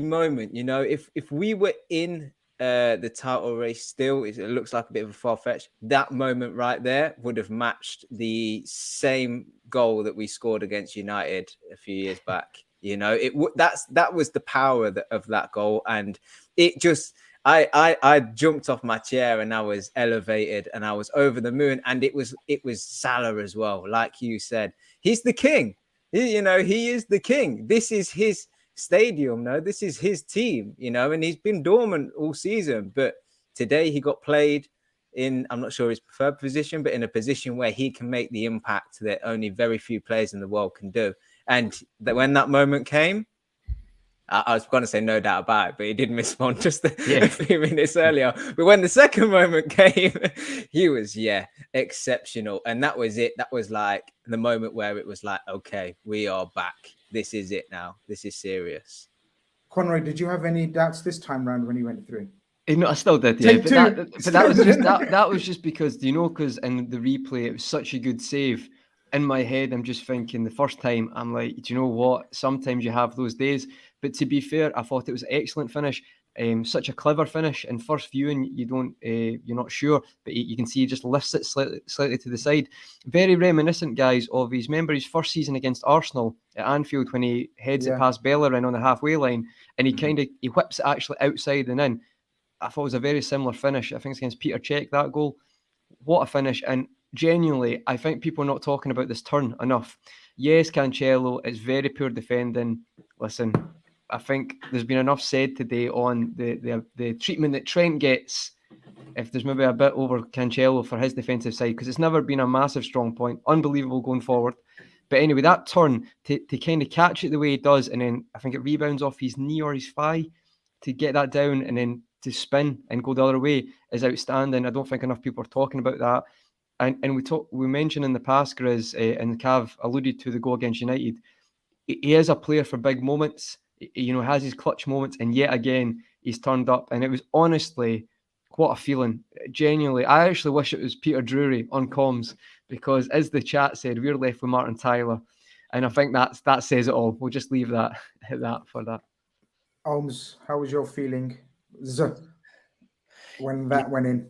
moment. You know, if we were in the title race still. It looks like a bit of a far-fetched. That moment right there would have matched the same goal that we scored against United a few years back. You know, that was the power of that goal, and it just. I jumped off my chair and I was elevated and I was over the moon, and it was Salah as well. Like you said, he's the king. He is the king. This is his stadium. No, this is his team, and he's been dormant all season. But today he got played in, I'm not sure his preferred position, but in a position where he can make the impact that only very few players in the world can do. And when that moment came, I was going to say no doubt about it, but he did miss one just a few minutes earlier. But when the second moment came, he was, exceptional. And that was it. That was like the moment where it was like, okay, we are back. This is it now. This is serious. Conroy, did you have any doubts this time round when he went through? No, I still did, yeah. But that was just because, because in the replay, it was such a good save. In my head, I'm just thinking the first time, I'm like, do you know what? Sometimes you have those days. But to be fair, I thought it was an excellent finish. Such a clever finish. In first viewing, you're not sure, but you can see he just lifts it slightly to the side. Very reminiscent, guys, of his first season against Arsenal at Anfield when he heads it past Bellerin on the halfway line, and he whips it actually outside and in. I thought it was a very similar finish. I think it's against Peter Cech, that goal. What a finish. And genuinely, I think people are not talking about this turn enough. Yes, Cancelo is very poor defending. Listen, I think there's been enough said today on the treatment that Trent gets, if there's maybe a bit over Cancelo for his defensive side, because it's never been a massive strong point. Unbelievable going forward. But anyway, that turn, to kind of catch it the way he does, and then I think it rebounds off his knee or his thigh to get that down and then to spin and go the other way is outstanding. I don't think enough people are talking about that. And we mentioned in the past, Grizz, and Cav alluded to the goal against United. He is a player for big moments. Has his clutch moments, and yet again he's turned up. And it was honestly, what a feeling. Genuinely, I actually wish it was Peter Drury on comms, because as the chat said, we're left with Martin Tyler, and I think that says it all. We'll just leave that at that for that. Holmes, how was your feeling when that went in?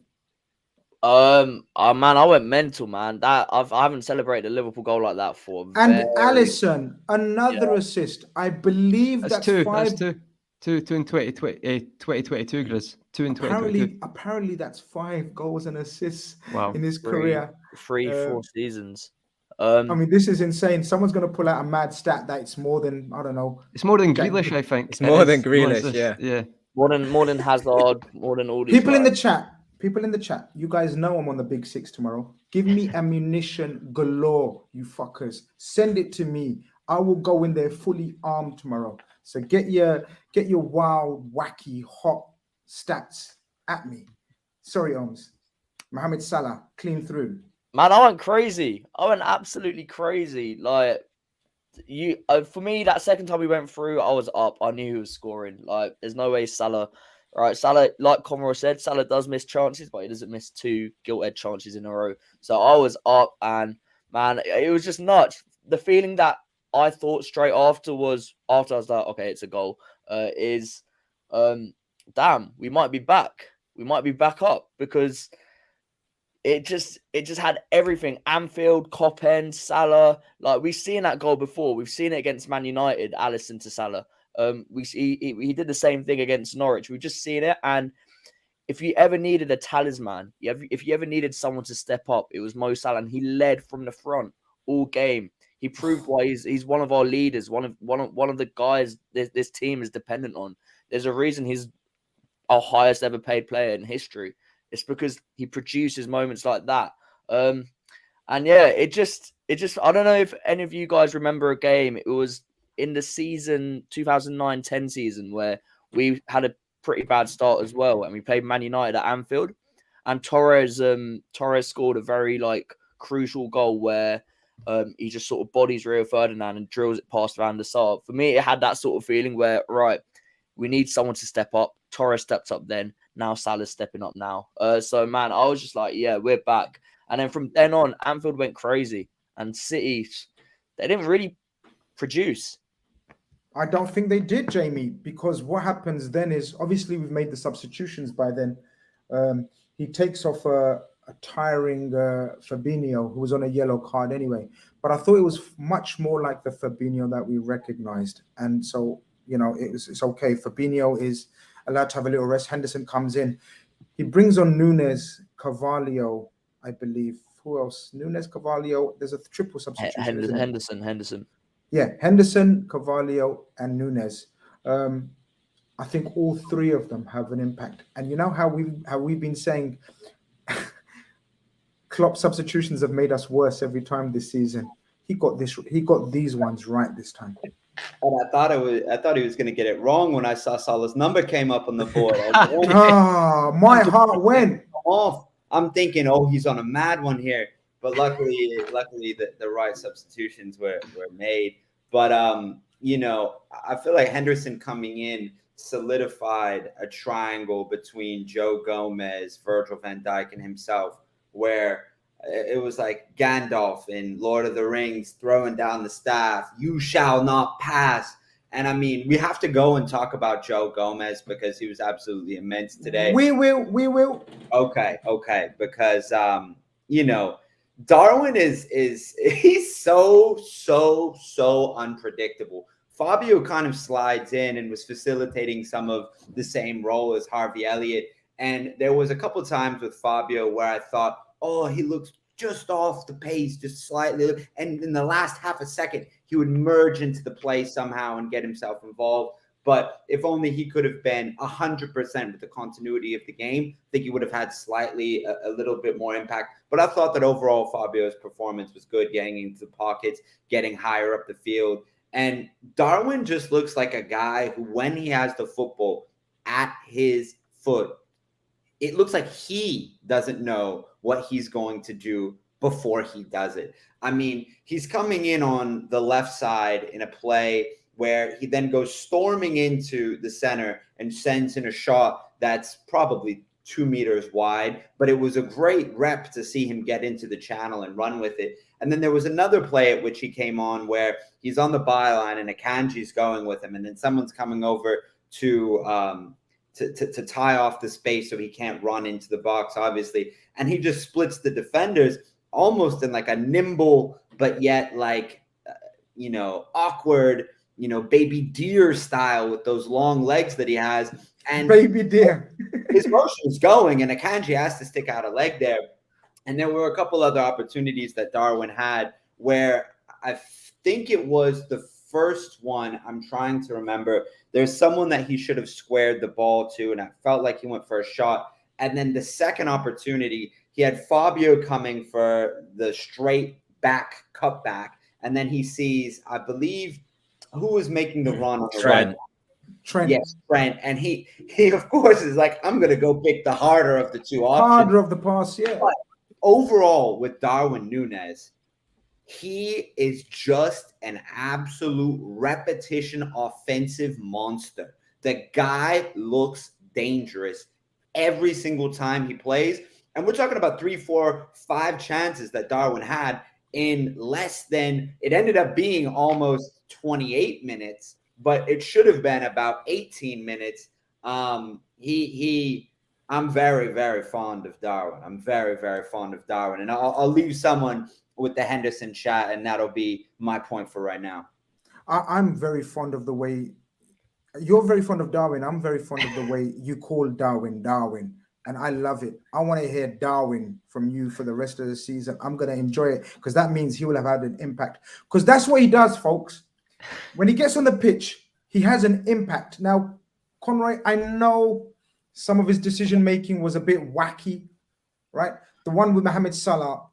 Man, I went mental, man. That I haven't celebrated a Liverpool goal like that for. And Alisson, another assist. I believe that's two. five. That's two in 2022, Grizz. 2 in 2022. Apparently, that's 5 goals and assists in his Three, career. 4 seasons. I mean, this is insane. Someone's going to pull out a mad stat that it's more than, I don't know. It's more than Grealish, I think. It's more than Grealish, yeah. More than Hazard, more than all these People guys. in the chat, you guys know I'm on the Big Six tomorrow. Give me ammunition galore, you fuckers. Send it to me. I will go in there fully armed tomorrow. So get your wild, wacky, hot stats at me. Sorry, Holmes. Mohamed Salah, clean through. Man, I went crazy. I went absolutely crazy. Like, for me, that second time we went through, I was up. I knew he was scoring. Like, there's no way Salah. Right, Salah, like Conroy said, Salah does miss chances, but he doesn't miss 2 gilt-edged chances in a row. So I was up, and man, it was just nuts. The feeling that I thought straight after was, after I was like, okay, it's a goal, damn, we might be back. We might be back up, because it just had everything. Anfield, Cop End, Salah. Like, we've seen that goal before. We've seen it against Man United, Alisson to Salah. He did the same thing against Norwich. We've just seen it. And if you ever needed a talisman, if you ever needed someone to step up, it was Mo Salah. And he led from the front all game. He proved why he's one of our leaders, one of the guys this team is dependent on. There's a reason he's our highest ever paid player in history. It's because he produces moments like that. And yeah, it just I don't know if any of you guys remember a game. It was in the season 2009-10 season where we had a pretty bad start as well, and we played Man United at Anfield, and Torres scored a very crucial goal where he just sort of bodies Rio Ferdinand and drills it past Van der Sar. For me, it had that sort of feeling where, right, we need someone to step up. Torres stepped up then. Now Salah's stepping up now. So, man, I was just like, yeah, we're back. And then from then on, Anfield went crazy. And City, they didn't really produce. I don't think they did, Jamie, because what happens then is obviously we've made the substitutions by then. He takes off a tiring Fabinho, who was on a yellow card anyway. But I thought it was much more like the Fabinho that we recognized. And so, it's okay. Fabinho is allowed to have a little rest. Henderson comes in. He brings on Nunez, Carvalho, I believe. Who else? Nunez, Carvalho. There's a triple substitution. Henderson. Yeah, Henderson, Carvalho, and Nunez. I think all three of them have an impact. And you know how we've been saying Klopp substitutions have made us worse every time this season. He got these ones right this time. And I thought he was going to get it wrong when I saw Salah's number came up on the board. My heart went off. I'm thinking, he's on a mad one here. But luckily, the right substitutions were made. But I feel like Henderson coming in solidified a triangle between Joe Gomez, Virgil Van Dijk, and himself, where it was like Gandalf in Lord of the Rings throwing down the staff. You shall not pass. And I mean, we have to go and talk about Joe Gomez because he was absolutely immense today. We will. Okay. Because, Darwin he's so unpredictable. Fabio kind of slides in and was facilitating some of the same role as Harvey Elliott. And there was a couple of times with Fabio where I thought, he looks just off the pace, just slightly. And in the last half a second, he would merge into the play somehow and get himself involved. But if only he could have been 100% with the continuity of the game, I think he would have had slightly a little bit more impact. But I thought that overall Fabio's performance was good, getting into the pockets, getting higher up the field. And Darwin just looks like a guy who, when he has the football at his foot, it looks like he doesn't know what he's going to do before he does it. I mean, he's coming in on the left side in a play where he then goes storming into the center and sends in a shot that's probably 2 meters wide, but it was a great rep to see him get into the channel and run with it. And then there was another play at which he came on where he's on the byline and Akanji's going with him, and then someone's coming over to tie off the space so he can't run into the box, obviously. And he just splits the defenders almost in like a nimble, but yet awkward, baby deer style with those long legs that he has. And baby deer. His motion is going, and Akanji has to stick out a leg there. And there were a couple other opportunities that Darwin had where I think it was the first one. I'm trying to remember. There's someone that he should have squared the ball to, and I felt like he went for a shot. And then the second opportunity, he had Fabio coming for the straight back cutback, and then he sees, I believe, who was making the run on the right. Trent. Yes, Trent. And he of course is like, I'm going to go pick the harder of the two options. Harder of the pass, yeah. But overall, with Darwin Nunez, he is just an absolute repetition offensive monster. The guy looks dangerous every single time he plays. And we're talking about 3, 4, 5 chances that Darwin had in less than, it ended up being almost 28 minutes, but it should have been about 18 minutes. I'm very, very fond of Darwin. I'm very, very fond of Darwin. And I'll leave someone with the Henderson chat, and that'll be my point for right now. I'm very fond of the way you're very fond of Darwin. I'm very fond of the way you call Darwin. And I love it. I want to hear Darwin from you for the rest of the season. I'm going to enjoy it because that means he will have had an impact. Because that's what he does, folks. When he gets on the pitch, he has an impact. Now, Conroy, I know some of his decision-making was a bit wacky, right? The one with Mohamed Salah,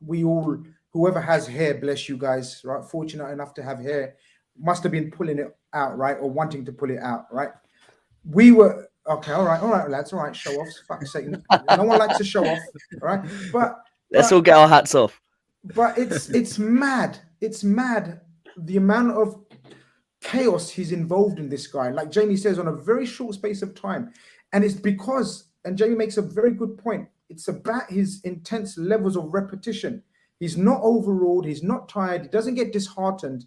whoever has hair, bless you guys, right? Fortunate enough to have hair, must have been pulling it out, right? Or wanting to pull it out, right? We were... Okay, all right, lads. All right, show offs. Fuck's sake. No one likes to show off, all right? But let's all get our hats off. But it's mad. It's mad the amount of chaos he's involved in, this guy. Like Jamie says, on a very short space of time. And it's because, and Jamie makes a very good point, it's about his intense levels of repetition. He's not overawed. He's not tired. He doesn't get disheartened.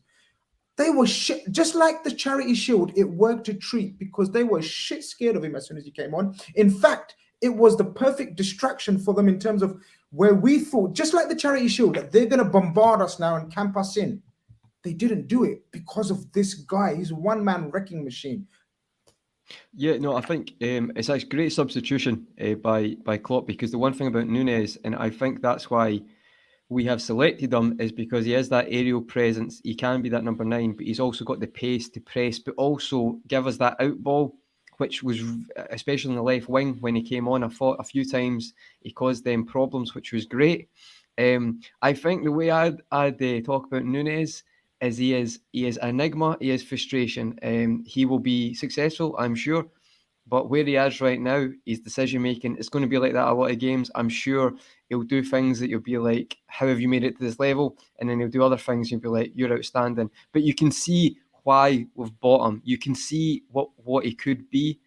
They were shit, just like the Charity Shield. It worked a treat because they were shit scared of him as soon as he came on. In fact, it was the perfect distraction for them in terms of where we thought, just like the Charity Shield, that they're going to bombard us now and camp us in. They didn't do it because of this guy. He's a one-man wrecking machine. Yeah, no, I think it's a great substitution by Klopp, because the one thing about Nunez, and I think that's why we have selected him, is because he has that aerial presence. He can be that number 9, but he's also got the pace to press, but also give us that out ball, which was, especially on the left wing when he came on, I thought a few times he caused them problems, which was great. I think the way I'd talk about Nunez is he is enigma, he is frustration. He will be successful, I'm sure, but where he is right now, his decision making, it's going to be like that a lot of games. I'm sure he'll do things that you'll be like, how have you made it to this level? And then he'll do other things you'll be like, you're outstanding. But you can see why we've bought him. You can see what he could be.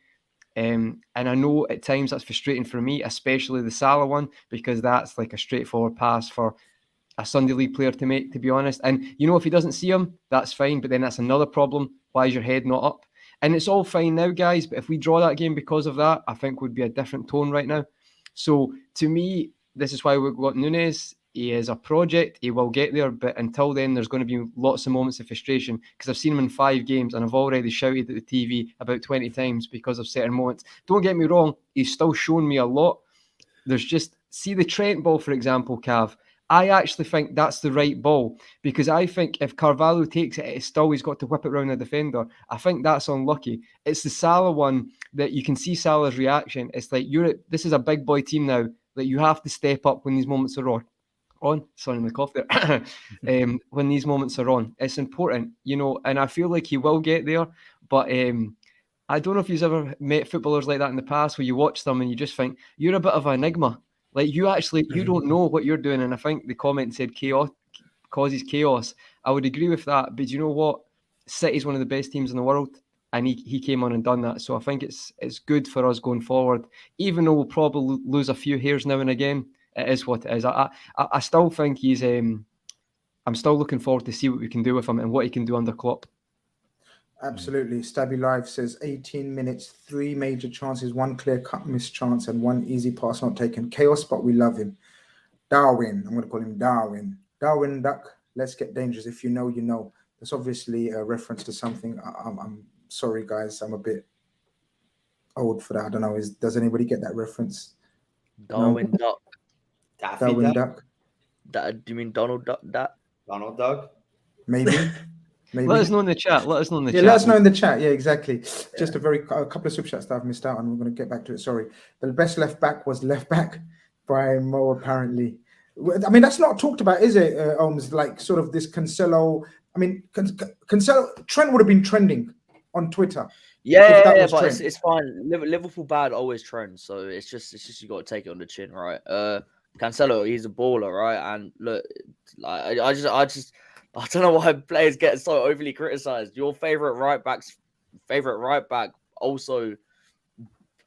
And I know at times that's frustrating for me, especially the Salah one, because that's like a straightforward pass for a Sunday League player to make, to be honest. And, you know, if he doesn't see him, that's fine. But then that's another problem. Why is your head not up? And it's all fine now, guys. But if we draw that game because of that, I think would be a different tone right now. So to me, this is why we've got Nunez. He is a project. He will get there. But until then, there's going to be lots of moments of frustration, because I've seen him in 5 games and I've already shouted at the TV about 20 times because of certain moments. Don't get me wrong. He's still shown me a lot. There's just, see the Trent ball, for example, Cav. I actually think that's the right ball, because I think if Carvalho takes it, it's still he's got to whip it around the defender. I think that's unlucky. It's the Salah one that you can see Salah's reaction. It's like, this is a big boy team now, that you have to step up when these moments are on. Sorry, my cough there. When these moments are on, it's important, you know, and I feel like he will get there. But I don't know if you've ever met footballers like that in the past, where you watch them and you just think, you're a bit of an enigma. Like, you don't know what you're doing. And I think the comment said chaos causes chaos. I would agree with that. But you know what? City's one of the best teams in the world, and he came on and done that. So I think it's good for us going forward. Even though we'll probably lose a few hairs now and again, it is what it is. I still think he's... I'm still looking forward to see what we can do with him and what he can do under Klopp. Absolutely. Stabby Live says 18 minutes, 3 major chances, 1 clear-cut missed chance, and 1 easy pass not taken. Chaos, but we love him. Darwin, I'm going to call him Darwin. Darwin Duck, let's get dangerous. If you know, you know. That's obviously a reference to something. I'm sorry, guys. I'm a bit old for that. I don't know. Does anybody get that reference? Darwin Duck. Darwin Duck. Do you mean Donald Duck? Donald Duck? Maybe. Maybe. Let us know in the chat. Let us know in the chat. Let us know in the chat. Yeah, exactly. Just a couple of super chats that I've missed out on. We're going to get back to it. Sorry. The best left back was left back by Mo, apparently. I mean, that's not talked about, is it, Holmes? Like, sort of this Cancelo. I mean, Cancelo, Trent would have been trending on Twitter. Yeah, but it's fine. Liverpool bad always trends, so it's just you got to take it on the chin, right? Cancelo, he's a baller, right? And look, like I don't know why players get so overly criticized. Your favorite right back also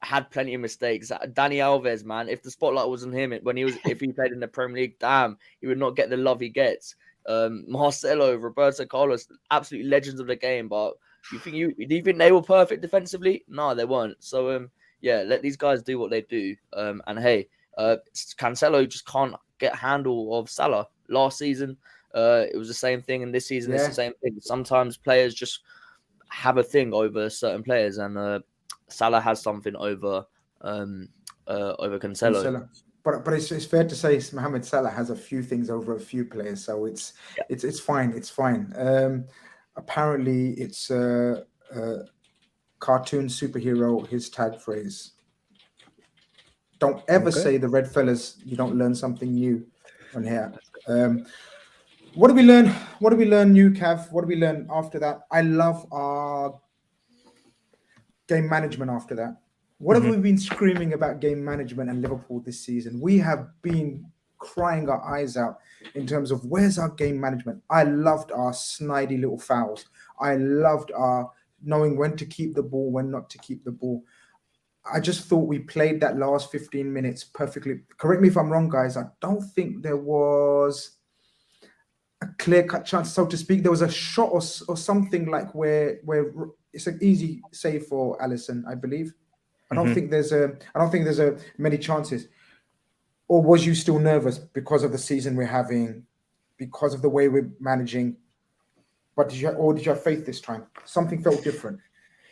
had plenty of mistakes. Dani Alves, man, if the spotlight was on him if he played in the Premier League, damn, he would not get the love he gets. Marcelo, Roberto Carlos, absolute legends of the game. But do you think they were perfect defensively? No, they weren't. So let these guys do what they do. And hey, Cancelo just can't get handle of Salah. Last season, it was the same thing, and this season it's the same thing. Sometimes players just have a thing over certain players, and Salah has something over Cancelo. But it's fair to say Mohamed Salah has a few things over a few players, so it's fine. It's fine. Apparently, it's cartoon superhero. His tag phrase. Don't ever say the Redfellas. You don't learn something new on here. What do we learn? What do we learn new, Cav? What do we learn after that? I love our game management after that. What have we been screaming about game management and Liverpool this season? We have been crying our eyes out in terms of where's our game management. I loved our snidey little fouls. I loved our knowing when to keep the ball, when not to keep the ball. I just thought we played that last 15 minutes perfectly. Correct me if I'm wrong, guys. I don't think there was a clear-cut chance, so to speak. There was a shot or something like where it's an easy save for Alisson, I believe. I don't think there's many chances. Or was you still nervous because of the season we're having, because of the way we're managing? But did you have faith this time? Something felt different.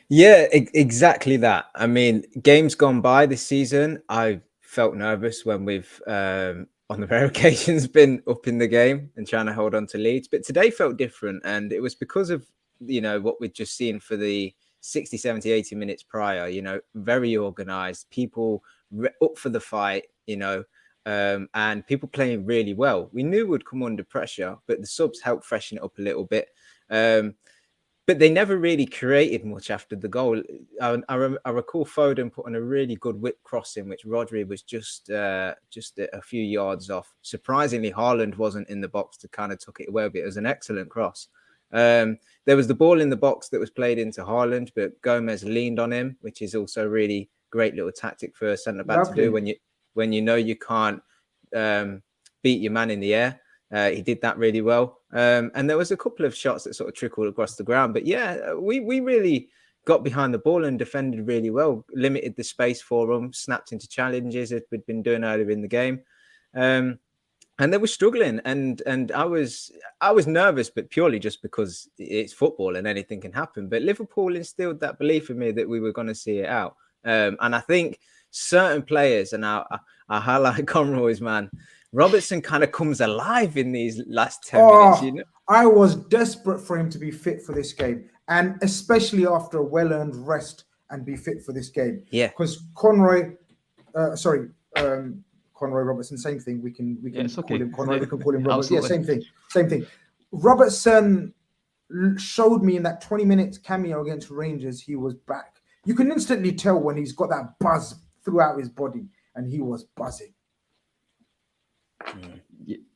Yeah, exactly that. I mean, games gone by this season, I felt nervous when we've, on the rare occasions, been up in the game and trying to hold on to leads. But today felt different. And it was because of, what we'd just seen for the 60, 70, 80 minutes prior, very organized, people up for the fight, and people playing really well. We knew we'd come under pressure, but the subs helped freshen it up a little bit. But they never really created much after the goal. I recall Foden putting a really good whip cross in, which Rodri was just a few yards off. Surprisingly, Haaland wasn't in the box to kind of tuck it away, but it was an excellent cross. There was the ball in the box that was played into Haaland, but Gomez leaned on him, which is also really great little tactic for a centre-back to do when you know you can't beat your man in the air. He did that really well. And there was a couple of shots that sort of trickled across the ground. But yeah, we really got behind the ball and defended really well, limited the space for them, snapped into challenges as we'd been doing earlier in the game. And they were struggling. And I was nervous, but purely just because it's football and anything can happen. But Liverpool instilled that belief in me that we were going to see it out. And I think certain players, and I highlight Conroy's, man, Robertson kind of comes alive in these last 10 minutes. I was desperate for him to be fit for this game, and especially after a well-earned rest and be fit for this game. Yeah, because Conroy Robertson, same thing. We can call him Conroy. We can call him Robertson. Yeah, same thing. Robertson showed me in that 20 minutes cameo against Rangers, he was back. You can instantly tell when he's got that buzz throughout his body, and he was buzzing.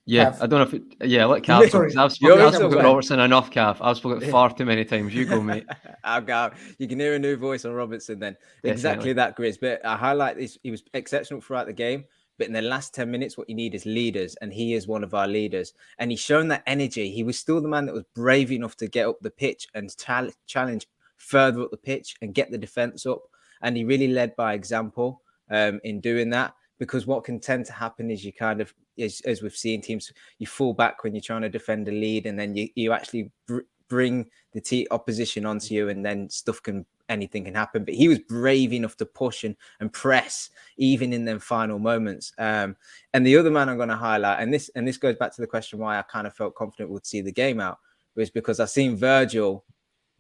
Yeah, Cav. I don't know if I let Cav go, because I've spoken about Robertson enough, Cav. I've spoken far too many times. You go, mate. I'll go. You can hear a new voice on Robertson then. Definitely. Exactly that, Grizz. But I highlight this. He was exceptional throughout the game. But in the last 10 minutes, what you need is leaders. And he is one of our leaders. And he's shown that energy. He was still the man that was brave enough to get up the pitch and challenge further up the pitch and get the defense up. And he really led by example in doing that. Because what can tend to happen is you kind of, as we've seen teams, you fall back when you're trying to defend a lead, and then you actually bring the opposition onto you, and then anything can happen. But he was brave enough to push and press even in them final moments. And the other man I'm going to highlight, and this goes back to the question why I kind of felt confident we'd see the game out, was because I've seen Virgil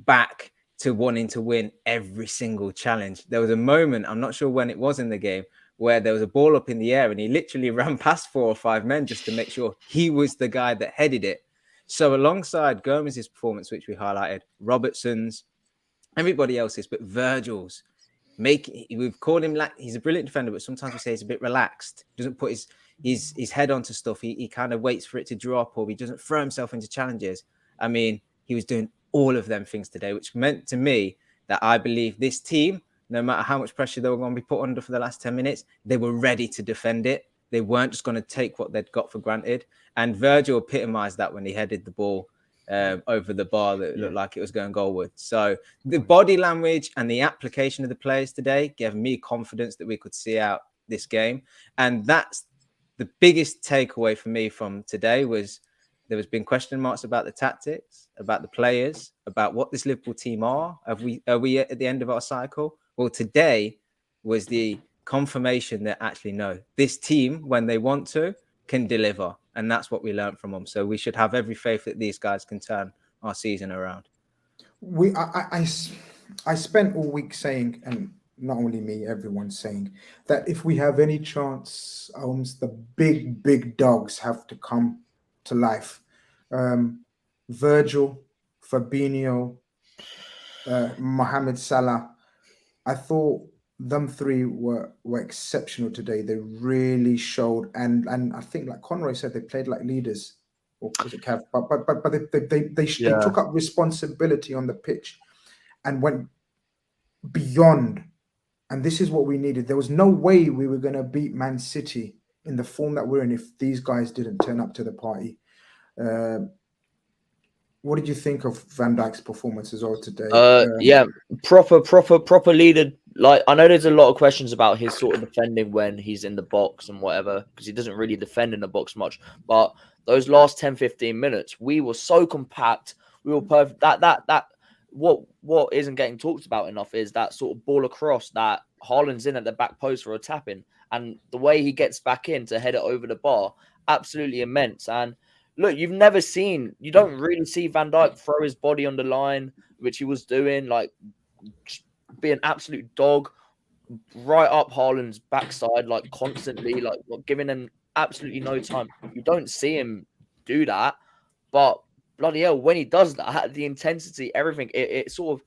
back to wanting to win every single challenge. There was a moment, I'm not sure when it was in the game, where there was a ball up in the air and he literally ran past 4 or 5 men just to make sure he was the guy that headed it. So alongside Gomez's performance, which we highlighted, Robertson's, everybody else's, but Virgil's, we've called him, he's a brilliant defender, but sometimes we say he's a bit relaxed. He doesn't put his head onto stuff. He kind of waits for it to drop, or he doesn't throw himself into challenges. I mean, he was doing all of them things today, which meant to me that I believe this team, no matter how much pressure they were going to be put under for the last 10 minutes, they were ready to defend it. They weren't just going to take what they'd got for granted. And Virgil epitomized that when he headed the ball over the bar that looked like it was going goalward. So the body language and the application of the players today gave me confidence that we could see out this game. And that's the biggest takeaway for me from today. Was there has been question marks about the tactics, about the players, about what this Liverpool team are. Are we at the end of our cycle? Well, today was the confirmation that actually, no, this team, when they want to, can deliver. And that's what we learned from them. So we should have every faith that these guys can turn our season around. I spent all week saying, and not only me, everyone's saying, that if we have any chance, the big dogs have to come to life. Virgil, Fabinho, Mohamed Salah. I thought them three were exceptional today. They really showed, and I think, like Conroy said, they played like leaders. Or was it Cav? But they took up responsibility on the pitch and went beyond. And this is what we needed. There was no way we were going to beat Man City in the form that we're in if these guys didn't turn up to the party. What did you think of Van Dijk's performance as well today? Yeah, proper leader. Like, I know there's a lot of questions about his sort of defending when he's in the box and whatever, because he doesn't really defend in the box much. But those last 10, 15 minutes, we were so compact. We were perfect. What isn't getting talked about enough is that sort of ball across that Haaland's in at the back post for a tap-in. And the way he gets back in to head it over the bar, absolutely immense. And look, you don't really see Van Dijk throw his body on the line, which he was doing, like be an absolute dog right up Haaland's backside, like constantly, like giving him absolutely no time. You don't see him do that, but bloody hell, when he does that, the intensity, everything, it sort of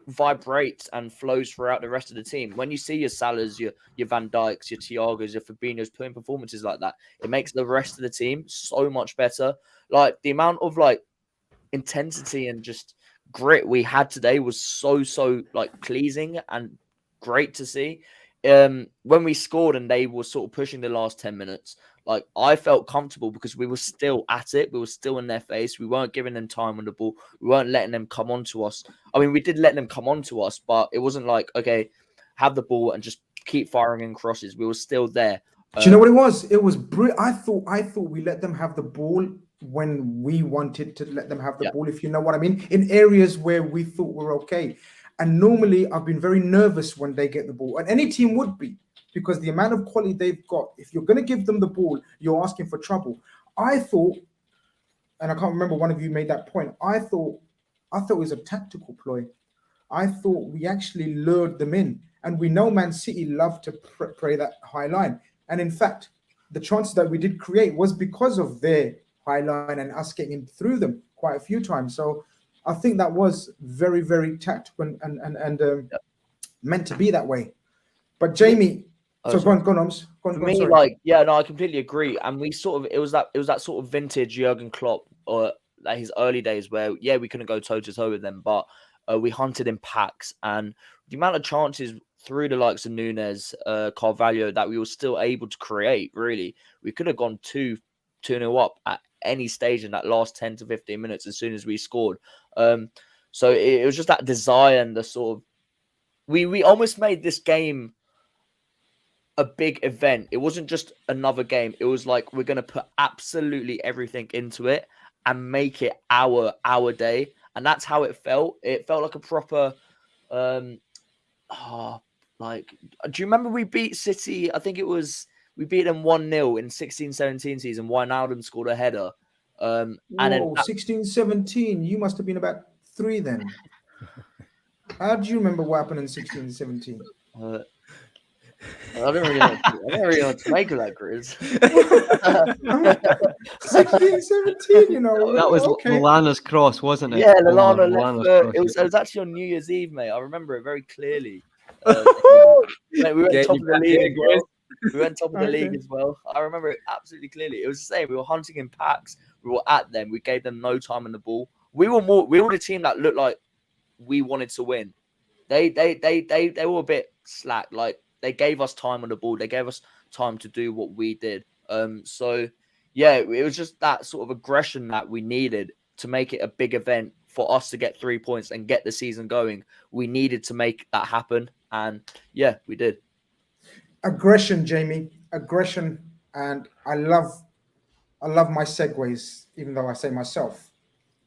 vibrates and flows throughout the rest of the team. When you see your Salahs, your Van Dijks, your Thiagos, your Fabinhos putting performances like that, it makes the rest of the team so much better. Like, the amount of like intensity and just grit we had today was so like pleasing and great to see. When we scored and they were sort of pushing the last 10 minutes, like, I felt comfortable because we were still at it. We were still in their face. We weren't giving them time on the ball. We weren't letting them come on to us. I mean, we did let them come on to us, but it wasn't like, okay, have the ball and just keep firing in crosses. We were still there. Do you know what it was? It was I thought we let them have the ball when we wanted to let them have the ball, if you know what I mean, in areas where we thought we're okay. And normally I've been very nervous when they get the ball, and any team would be, because the amount of quality they've got, if you're going to give them the ball, you're asking for trouble. I thought, and I can't remember, one of you made that point, I thought it was a tactical ploy. I thought we actually lured them in. And we know Man City love to play that high line. And in fact, the chances that we did create was because of their high line and us getting in through them quite a few times. So I think that was very, very tactical and meant to be that way. But Jamie, so go on, like, yeah, no, I completely agree. And we sort of, it was that sort of vintage Jurgen Klopp, or like his early days where, yeah, we couldn't go toe to toe with them, but we hunted in packs, and the amount of chances through the likes of Nunez, Carvalho, that we were still able to create, really. We could have gone 2-0 up at any stage in that last 10 to 15 minutes as soon as we scored. So it was just that desire and the sort of, we almost made this game a big event. It wasn't just another game. It was like, we're going to put absolutely everything into it and make it our day. And that's how it felt. It felt like a proper, like, do you remember we beat City? I think it was, we beat them 1-0 in 16-17 season. Wijnaldum scored a header. And then 16-17, you must have been about 3 then. How do you remember what happened in 16-17? I don't really know what to make of that, Grizz. 16-17, you know. That was Lallana's cross, wasn't it? Yeah, Lallana left. It was actually on New Year's Eve, mate. I remember it very clearly. Mate, we went top of the league. We went top of the league as well. I remember it absolutely clearly. It was the same. We were hunting in packs. We were at them. We gave them no time on the ball. We were the team that looked like we wanted to win. They were a bit slack. Like, they gave us time on the ball. They gave us time to do what we did. So yeah, it was just that sort of aggression that we needed to make it a big event for us to get 3 points and get the season going. We needed to make that happen, and yeah, we did. Aggression, Jamie. Aggression, and I love my segues, even though I say myself.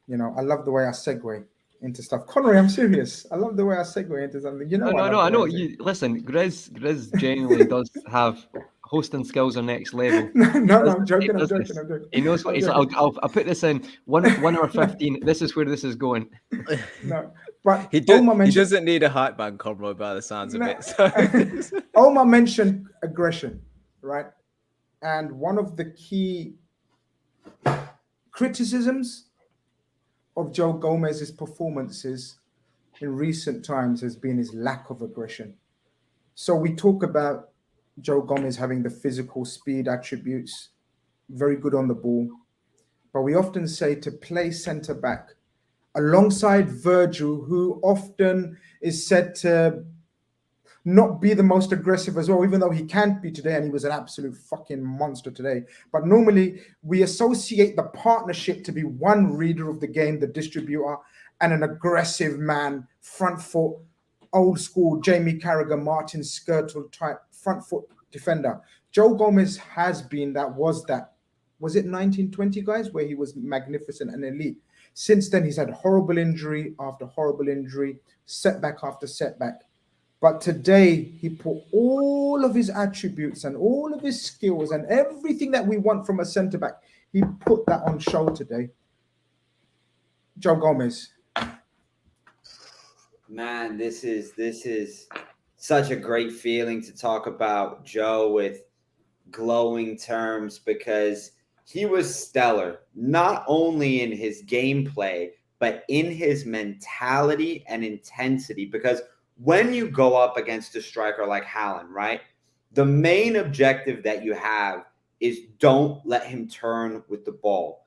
You know, I love the way I segue into stuff. Conroy, I'm serious. I love the way I segue into something. You know, I know. Listen, Grizz genuinely does have hosting skills on next level. No, I'm joking. I'm joking. He knows what he's like. I'll put this in 1 hour 15. This is where this is going. No, but he doesn't need a hype man, Conroy, by the sounds of it. So. Omar mentioned aggression, right? And one of the key criticisms of Joe Gomez's performances in recent times has been his lack of aggression. So we talk about Joe Gomez having the physical speed attributes, very good on the ball, but we often say to play centre back alongside Virgil, who often is said to not be the most aggressive as well, even though he can't be today, and he was an absolute fucking monster today. But normally we associate the partnership to be one reader of the game, the distributor, and an aggressive man, front foot, old school Jamie Carragher, Martin Skirtle type front foot defender. Joe Gomez has been that. Was it 1920, guys, where he was magnificent and elite? Since then, he's had horrible injury after horrible injury, setback after setback. But today, he put all of his attributes and all of his skills and everything that we want from a centre-back, he put that on show today. Joe Gomez. Man, this is such a great feeling to talk about Joe with glowing terms, because he was stellar, not only in his gameplay, but in his mentality and intensity. Because when you go up against a striker like Haaland, right, the main objective that you have is don't let him turn with the ball.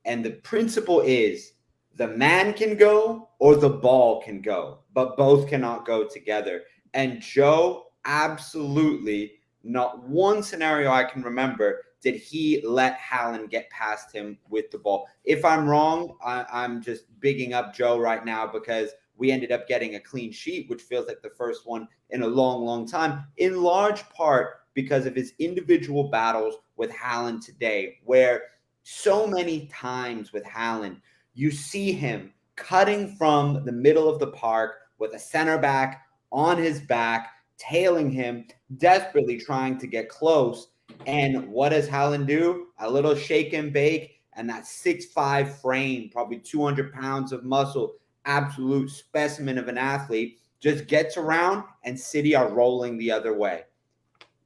And the principle is the man can go or the ball can go, but both cannot go together. And Joe, absolutely, not one scenario I can remember did he let Haaland get past him with the ball. If I'm wrong, I'm just bigging up Joe right now, because we ended up getting a clean sheet, which feels like the first one in a long, long time, in large part because of his individual battles with Haaland today, where so many times with Haaland, you see him cutting from the middle of the park with a center back on his back, tailing him, desperately trying to get close. And what does Haaland do? A little shake and bake, and that 6'5" frame, probably 200 pounds of muscle, absolute specimen of an athlete, just gets around, and City are rolling the other way.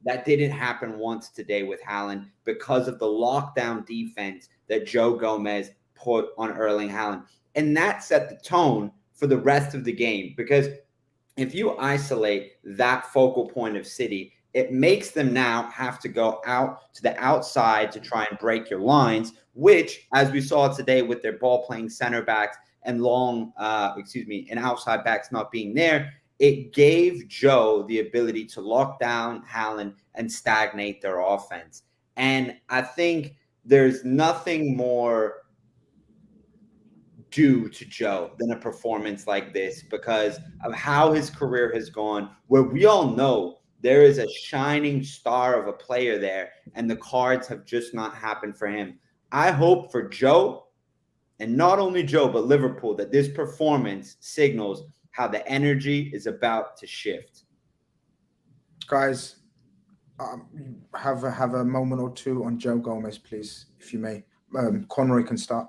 That didn't happen once today with Haaland because of the lockdown defense that Joe Gomez put on Erling Haaland. And that set the tone for the rest of the game, because if you isolate that focal point of City, it makes them now have to go out to the outside to try and break your lines, which, as we saw today with their ball-playing center backs and and outside backs not being there, it gave Joe the ability to lock down Haaland and stagnate their offense. And I think there's nothing more due to Joe than a performance like this, because of how his career has gone, where we all know there is a shining star of a player there, and the cards have just not happened for him. I hope for Joe, and not only Joe, but Liverpool, that this performance signals how the energy is about to shift. Guys, have a moment or two on Joe Gomez, please, if you may. Conroy can start.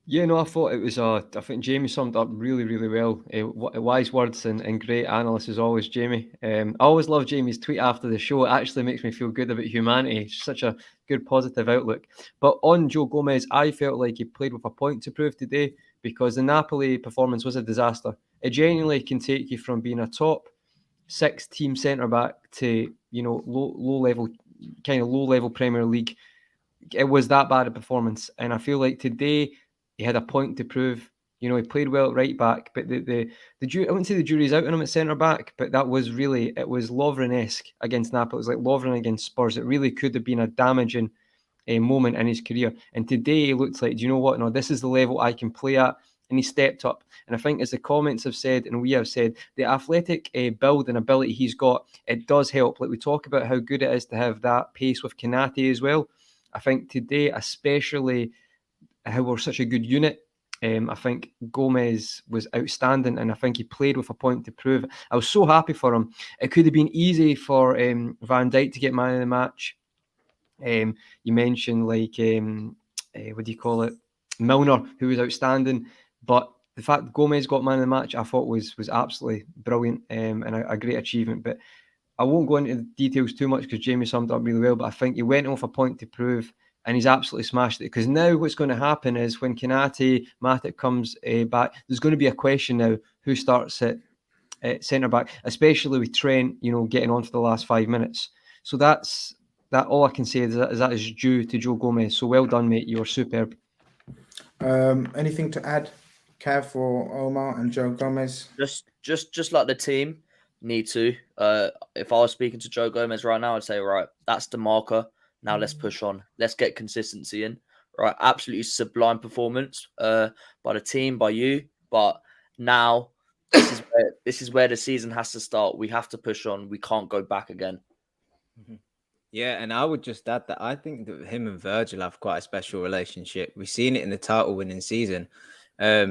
Yeah, no, I thought it was, I think Jamie summed up really, really well. Wise words and great analyst as always, Jamie. I always love Jamie's tweet after the show. It actually makes me feel good about humanity. It's such a good, positive outlook. But on Joe Gomez, I felt like he played with a point to prove today, because the Napoli performance was a disaster. It genuinely can take you from being a top 6 team centre-back to, low level Premier League. It was that bad a performance. And I feel like today, he had a point to prove. He played well at right back, but I wouldn't say the jury's out on him at centre back, but it was Lovren-esque against Napoli. It was like Lovren against Spurs. It really could have been a damaging moment in his career. And today he looked like, do you know what? No, this is the level I can play at. And he stepped up. And I think, as the comments have said, and we have said, the athletic build and ability he's got, it does help. Like we talk about how good it is to have that pace with Khanage as well. I think today, especially, how we're such a good unit. I think Gomez was outstanding, and I think he played with a point to prove. I was so happy for him. It could have been easy for Van Dijk to get man of the match. You mentioned what do you call it? Milner, who was outstanding. But the fact that Gomez got man of the match, I thought was absolutely brilliant and a great achievement. But I won't go into the details too much because Jamie summed it up really well. But I think he went off a point to prove. And he's absolutely smashed it, because now what's going to happen is when Khanage, Matic comes back, there's going to be a question now who starts at centre-back, especially with Trent, getting on for the last 5 minutes. So that's all I can say is that is due to Joe Gomez. So well done, mate. You're superb. Anything to add, Kev or Omar and Joe Gomez? Just like the team, need to. If I was speaking to Joe Gomez right now, I'd say, right, that's the marker. Now let's push on. Let's get consistency in. Right, absolutely sublime performance by the team, by you. But now this is where the season has to start. We have to push on. We can't go back again. Yeah, and I would just add that I think that him and Virgil have quite a special relationship. We've seen it in the title-winning season.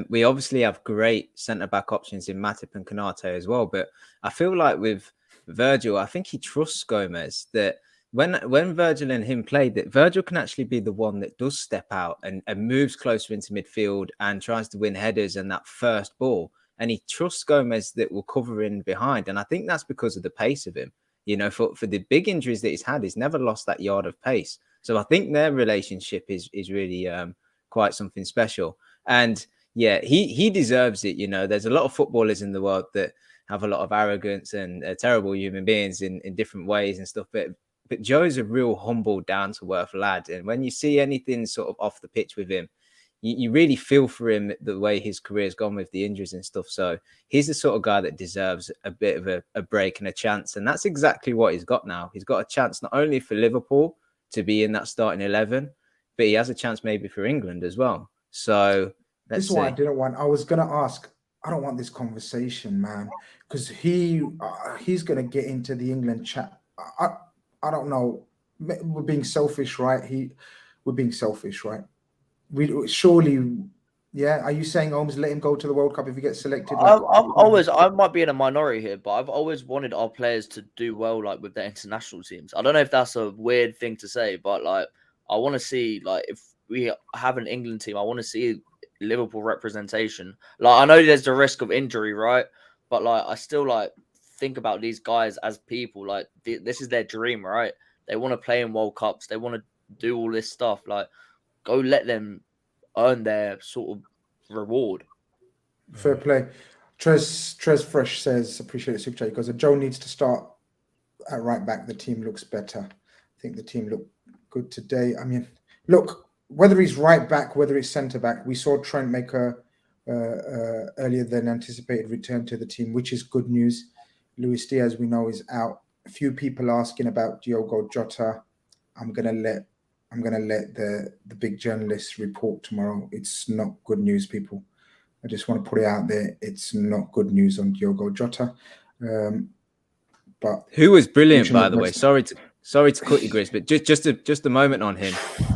We obviously have great centre-back options in Matip and Khanage as well, but I feel like with Virgil, I think he trusts Gomez, that when Virgil and him played, that Virgil can actually be the one that does step out and moves closer into midfield and tries to win headers and that first ball. And he trusts Gomez that will cover in behind. And I think that's because of the pace of him. You know, for the big injuries that he's had, he's never lost that yard of pace. So I think their relationship is really quite something special. And yeah, he deserves it. You know, there's a lot of footballers in the world that have a lot of arrogance and terrible human beings in different ways and stuff. But Joe's a real humble, down-to-earth lad. And when you see anything sort of off the pitch with him, you really feel for him the way his career's gone with the injuries and stuff. So he's the sort of guy that deserves a bit of a break and a chance. And that's exactly what he's got now. He's got a chance not only for Liverpool to be in that starting 11, but he has a chance maybe for England as well. So this is what I didn't want. I was going to ask, I don't want this conversation, man, because he's going to get into the England chat. I don't know. We're being selfish, right? We're being selfish, right? We surely, yeah. Are you saying Holmes let him go to the World Cup if he gets selected? I might be in a minority here, but I've always wanted our players to do well, like with their international teams. I don't know if that's a weird thing to say, but like I want to see, like if we have an England team, I want to see Liverpool representation. Like I know there's the risk of injury, right? But like I still like think about these guys as people. Like this is their dream, right? They want to play in World Cups. They want to do all this stuff. Like go let them earn their sort of reward. Fair play. Tres Fresh says, appreciate it, super chat. He goes, Joe needs to start at right back. The team looks better. I think the team looked good today. I mean, look, whether he's right back, whether it's centre back, we saw Trent make a earlier than anticipated return to the team, which is good news. Luis Diaz, we know, is out. A few people asking about Diogo Jota. I'm gonna let the big journalists report tomorrow. It's not good news, people. I just want to put it out there. It's not good news on Diogo Jota. But who was brilliant, by the way. Sorry to cut you, Grizz, but just a moment on him.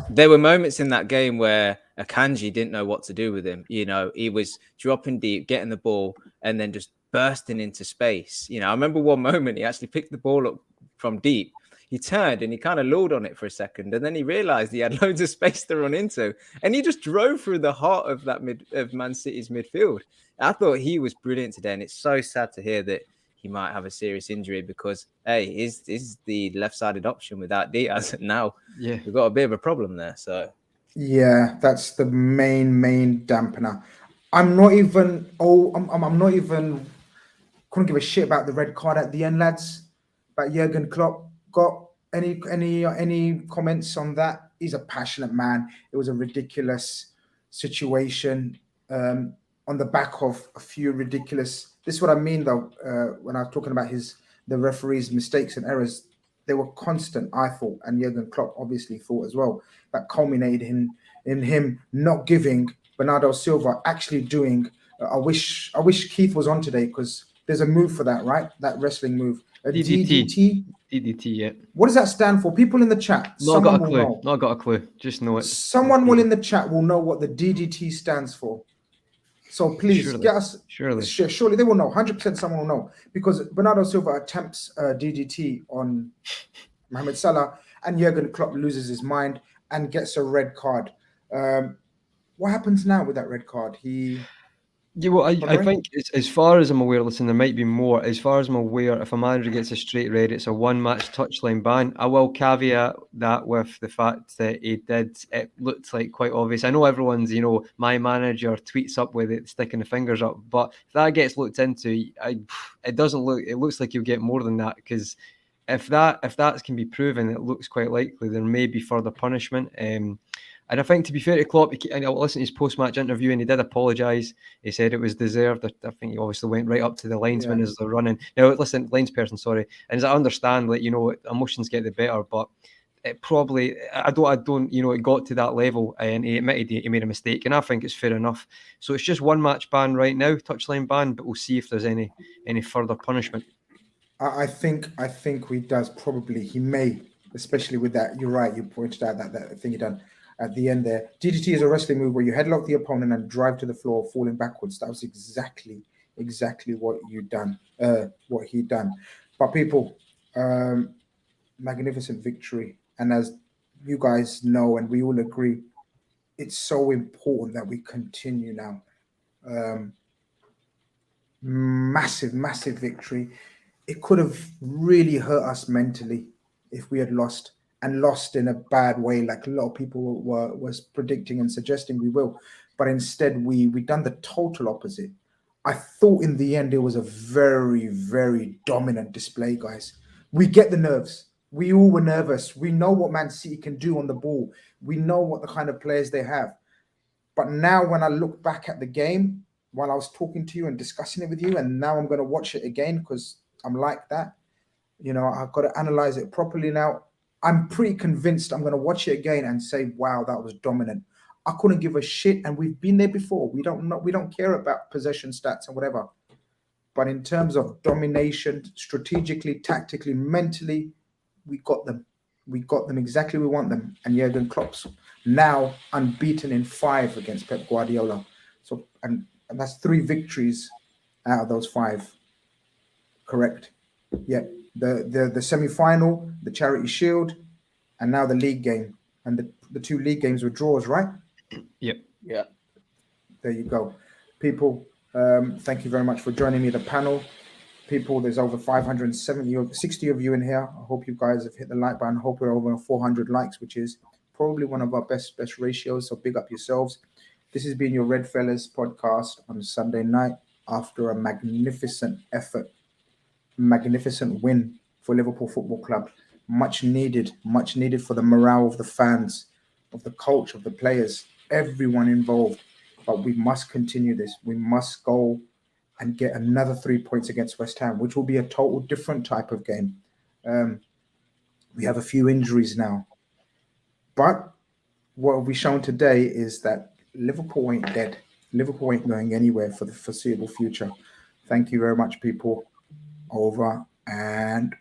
There were moments in that game where Khanage didn't know what to do with him. You know, he was dropping deep, getting the ball, and then just bursting into space. You know, I remember one moment he actually picked the ball up from deep. He turned and he kind of lulled on it for a second, and then he realized he had loads of space to run into, and he just drove through the heart of that of Man City's midfield. I thought he was brilliant today, and it's so sad to hear that he might have a serious injury because, hey, is the left-sided option without Diaz, and now we've got a bit of a problem there. So yeah, that's the main dampener. I'm not even couldn't give a shit about the red card at the end, lads. But Jurgen Klopp, got any comments on that? He's a passionate man. It was a ridiculous situation on the back of a few ridiculous. This is what I mean, though, when I was talking about the referee's mistakes and errors. They were constant, I thought, and Jurgen Klopp obviously thought as well. That culminated in him not giving Bernardo Silva actually doing. I wish Keith was on today because there's a move for that, right? That wrestling move. A DDT. DDT, yeah. What does that stand for? People in the chat. Not got a clue. Just know it. Someone will in the chat will know what the DDT stands for. So please get us. Surely they will know. 100% someone will know because Bernardo Silva attempts DDT on Mohamed Salah, and Jurgen Klopp loses his mind and gets a red card. What happens now with that red card? I think as far as I'm aware, listen, there might be more. As far as I'm aware, if a manager gets a straight red, it's a one-match touchline ban. I will caveat that with the fact that it looked like quite obvious. I know everyone's, my manager tweets up with it, sticking the fingers up, but if that gets looked into, it looks like you'll get more than that, because if that can be proven, it looks quite likely there may be further punishment. And I think, to be fair to Klopp, I listened to his post-match interview and he did apologise. He said it was deserved. I think he obviously went right up to the linesman as they're running. Now, listen, linesperson, sorry. And as I understand, like, you know, emotions get the better, but it probably, I don't, you know, it got to that level and he admitted he made a mistake. And I think it's fair enough. So it's just 1 match ban right now, touchline ban, but we'll see if there's any further punishment. I think he does probably. He may, especially with that. You're right. You pointed out that thing he done at the end there. DDT is a wrestling move where you headlock the opponent and drive to the floor, falling backwards. That was exactly what you done. What he done. But people, magnificent victory, and as you guys know, and we all agree, it's so important that we continue now. Massive victory. It could have really hurt us mentally if we had lost in a bad way, like a lot of people was predicting and suggesting we will. But instead, we done the total opposite. I thought in the end it was a very dominant display, guys. We get the nerves. We all were nervous. We know what Man City can do on the ball. We know what the kind of players they have. But now when I look back at the game, while I was talking to you and discussing it with you, and now I'm going to watch it again because I'm like that. You know, I've got to analyze it properly now. I'm pretty convinced I'm going to watch it again and say, wow, that was dominant. I couldn't give a shit, and we've been there before. We don't care about possession stats and whatever. But in terms of domination, strategically, tactically, mentally, we got them. We got them exactly we want them. And Jurgen Klopp's now unbeaten in 5 against Pep Guardiola. So and that's 3 victories out of those 5. Correct. Yeah. The semi-final, the Charity Shield, and now the league game. And the 2 league games were draws, right? Yep. Yeah. There you go. People, thank you very much for joining me, the panel. People, there's over 60 of you in here. I hope you guys have hit the like button. I hope we're over 400 likes, which is probably one of our best ratios. So big up yourselves. This has been your Redfellas podcast on Sunday night after a magnificent effort. Magnificent win for Liverpool Football Club. Much needed for the morale of the fans, of the coach, of the players, everyone involved. But we must continue this. We must go and get another 3 points against West Ham, which will be a total different type of game. We have a few injuries now. But what we've shown today is that Liverpool ain't dead. Liverpool ain't going anywhere for the foreseeable future. Thank you very much, people. Over and